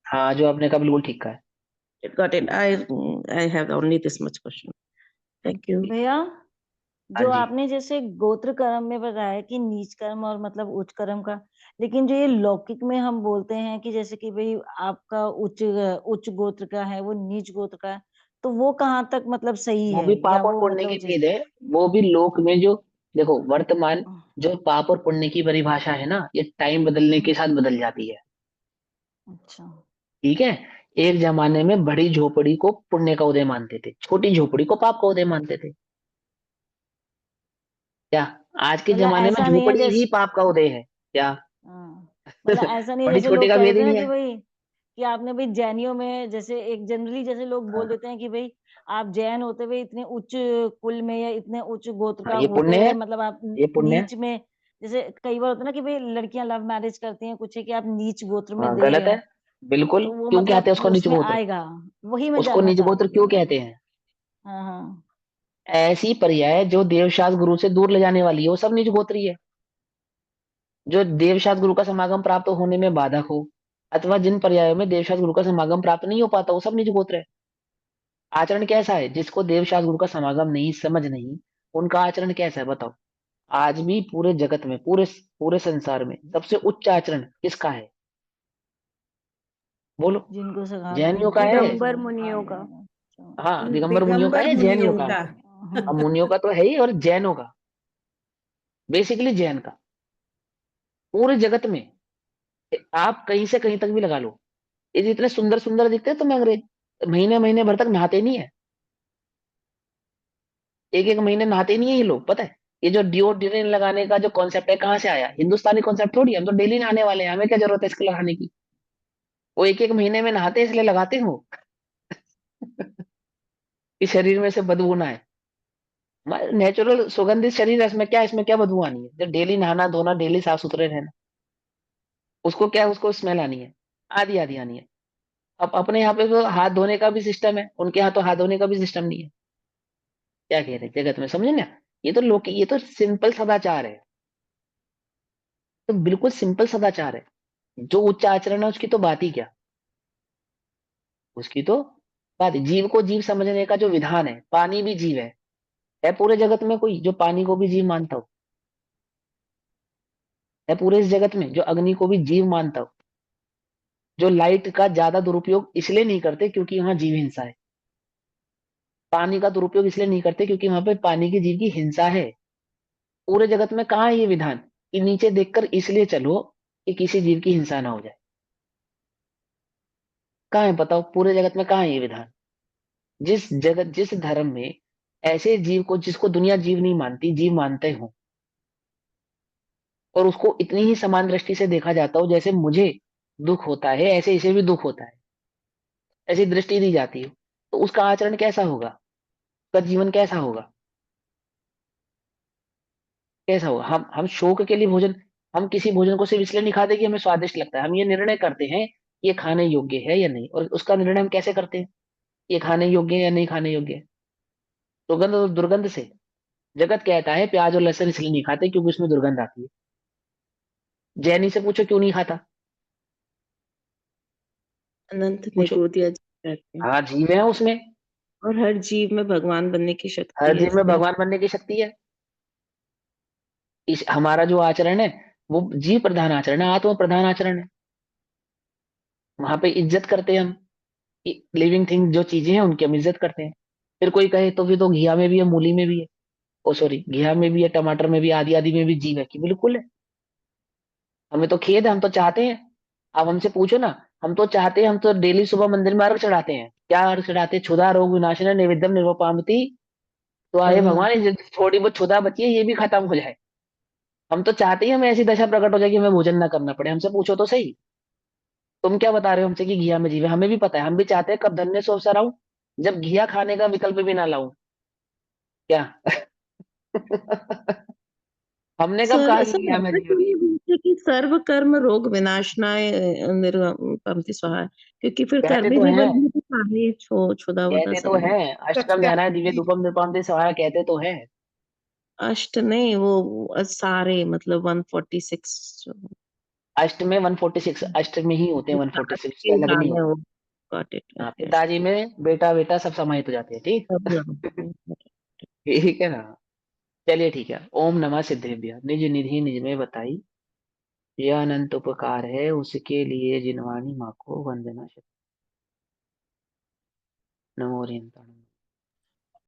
हाँ, जो आपने कहा बिल्कुल ठीक कहा है। Got it. I have only this much question. Thank you. भैया हाँ जो जी। आपने जैसे गोत्र कर्म में बताया कि नीच कर्म और मतलब उच्च कर्म का, लेकिन जो ये लौकिक में हम बोलते हैं कि जैसे कि भाई आपका उच्च गोत्र का है, वो नीच गोत्र का है, तो वो कहाँ तक मतलब सही वो है भी या पाप और वो पुण्य मतलब की भेद है। वो भी लोक में जो, देखो वर्तमान जो पाप और पुण्य की परिभाषा है ना, ये टाइम बदलने के साथ बदल जाती है। अच्छा। ठीक है? एक जमाने में बड़ी झोपड़ी को पुण्य का उदय मानते थे, छोटी झोपड़ी को पाप का उदय मानते थे। क्या आज के मतलब जमाने में ऐसा नहीं है झोपड़ी ही जैसे पाप का उदय है क्या? हाँ, मतलब ऐसा नहीं है बड़ी जैसे छोटे लोग का कह भेद देते ही हैं ना नहीं कि है। भाई कि आपने भाई जैनियों में जैसे एक जनरली जैसे लोग बोल हाँ, देते हैं कि भाई आप जैन होते हुए इतने उच्च कुल में या इतने उच्च गोत्र हाँ, का ये होते पुण्य हुए है, मतलब आप ये पुण्य है। नीच में जैसे कई बार होता है ना कि भाई लड़कियां लव मैरिज करती हैं कुछ है कि आप नीच गोत्र में हाँ, दे गलत रहे है। हो बिल्कुल, तो वो क्यों कहते हैं मतलब उसको नीच उसमें गोत्र? आएगा। वही मैं उसको जानना नीच चाह रही गोत्र थी। क्यों कहते हैं? हाँ हाँ। ऐसी पर्याय जो देवशास्त्र गुरु से दूर ले जाने वाली है वो सब नीच गोत्री है। जो देवशास्त्र गुरु का समागम प्राप्त होने में बाधक हो, अथवा जिन पर्यायों में देवशास्त्र गुरु का समागम प्राप्त नहीं हो पाता, वो सब नीच गोत्र है। आचरण कैसा है? जिसको देवशास्त्र गुरु का समागम नहीं, समझ नहीं, उनका आचरण कैसा है बताओ? आज भी पूरे जगत में, पूरे पूरे संसार में सबसे उच्च आचरण किसका है? बोलो। जिनको सगा जैनियों का है। जिनको दिगंबर सगा मुनियों का। अच्छा। हाँ, दिगंबर मुनियों का दिगंबर है, जैनियों मुनियों का है। का। अब हम्म। मुनियों का तो है ही, और जैनों का, बेसिकली जैन का। पूरे जगत में आप कहीं से कहीं तक भी लगा लो, ये जितने सुंदर सुंदर दिखते हैं, तो मैं अंग्रेज महीने महीने भर तक नहाते नहीं है, एक एक महीने नहाते नहीं है ये लोग, पता है? ये जो डिओड्रेंट लगाने का जो कॉन्सेप्ट है, कहाँ से आया? हिंदुस्तानी कॉन्सेप्ट थोड़ी है, हम तो डेली नहाने वाले हैं, हमें क्या जरूरत है इसको लगाने की? वो एक एक महीने में नहाते हैं, इसलिए लगाते हो कि शरीर में से बदबू ना आए। नेचुरल सुगंधित शरीर है, इसमें क्या बदबू आनी है? जब डेली नहाना धोना, डेली साफ सुथरे रहना, उसको क्या, उसको स्मेल आनी है? आधी आधी आनी है। अब अपने यहाँ पे तो हाथ धोने का भी सिस्टम है, उनके यहाँ तो हाथ धोने का भी सिस्टम नहीं है। क्या कह रहे हैं जगत में, समझे ना? ये तो सिंपल सदाचार है, तो बिल्कुल सिंपल सदाचार है। जो उच्च आचरण है उसकी तो बात ही क्या, उसकी तो बात ही। जीव को जीव समझने का जो विधान है, पानी भी जीव है पूरे जगत में कोई जो पानी को भी जीव मानता हो? है पूरे इस जगत में जो अग्नि को भी जीव मानता हो? जो लाइट का ज्यादा दुरुपयोग इसलिए नहीं करते क्योंकि वहां जीव हिंसा है। पानी का दुरुपयोग इसलिए नहीं करते क्योंकि वहां पे पानी के जीव की हिंसा है। पूरे जगत में कहाँ है ये विधान कि नीचे देखकर इसलिए चलो कि किसी जीव की हिंसा ना हो जाए? कहाँ है बताओ? पूरे जगत में कहाँ है ये विधान? जिस धर्म में ऐसे जीव को, जिसको दुनिया जीव नहीं मानती, जीव मानते हो, और उसको इतनी ही समान दृष्टि से देखा जाता हो, जैसे मुझे दुख होता है ऐसे इसे भी दुख होता है, ऐसी दृष्टि दी जाती है, तो उसका आचरण कैसा होगा? उसका जीवन कैसा होगा? कैसा होगा? हम शौक के लिए भोजन, हम किसी भोजन को सिर्फ इसलिए नहीं खाते कि हमें स्वादिष्ट लगता है, हम ये निर्णय करते हैं कि ये खाने योग्य है या नहीं, और उसका निर्णय हम कैसे करते हैं? ये खाने योग्य है या नहीं खाने योग्य है? सुगंध और दुर्गंध से। जगत कहता है प्याज और लहसुन इसलिए नहीं खाते क्योंकि उसमें दुर्गंध आती है। जैनी से पूछो क्यों नहीं खाता? अनंत पूछो। निगोदिया जी कहते हैं। हाँ, जीव है उसमें, और हर जीव में भगवान बनने की हर शक्ति है जीव में इसलिए। भगवान बनने की शक्ति है। इस हमारा जो आचरण है वो जीव प्रधान आचरण है, आत्म प्रधान आचरण है। वहां पे इज्जत करते हैं हम, लिविंग थिंग जो चीजें हैं उनकी हम इज्जत करते हैं। फिर कोई कहे तो फिर तो घिया में भी है, मूली में भी है, ओ सॉरी, घिया में भी है, टमाटर में भी, आदि आदि में भी जीव है, कि बिल्कुल है। हमें तो खेद है, हम तो चाहते हैं। अब हमसे पूछो ना, हम तो चाहते हैं, हम तो डेली सुबह मंदिर में अर्घ चढ़ाते हैं। क्या अर्घ चढ़ाते हैं? क्षुधा रोग विनाशन नैवेद्यम निर्वपामति। तो आए हाँ, भगवान, ये जो थोड़ी बहुत क्षुधा बची है ये भी खत्म हो जाए। हम तो चाहते ही हमें ऐसी दशा प्रकट हो जाए कि हमें भोजन ना करना पड़े। हमसे पूछो तो सही, तुम क्या बता रहे हो हमसे कि घिया में जीव है? हमें भी पता है, हम भी चाहते हैं कब धन्य सो अवसर आऊं जब घिया खाने का विकल्प भी ना लाऊं। क्या हमने कब कहा कि ऐसा घिया में लगता है जीव कि ये बोलते हैं कि सर्व कर्म रोग विनाशनाय निर्वपंति स्वाहा, क्योंकि फिर कहते कर्म ही तो नहीं हैं, बनेंगे तो सारे छुदा वुदा कहते सब तो नहीं। हैं, अष्टकम ध्यान दिव्य धूपम निपाते सहाय, कहते तो हैं। अष्ट नहीं, वो सारे मतलब 146 जो अष्ट में 146, अष्ट में ही होते हैं 146, के अलग नहीं नाम है होते। वो। गॉट इट, हाँ, ओके अष्ट। पिताजी में बेटा बेटा सब समाहित हो जाते हैं, ठीक। ठीक है ना? चलिए ठीक है। ओम नमः सिद्धेभ्य, निज निधि निज में बताई, यह अनंत उपकार है उसके लिए जिनवानी माँ को वंदना। नमो ओरियंताणम।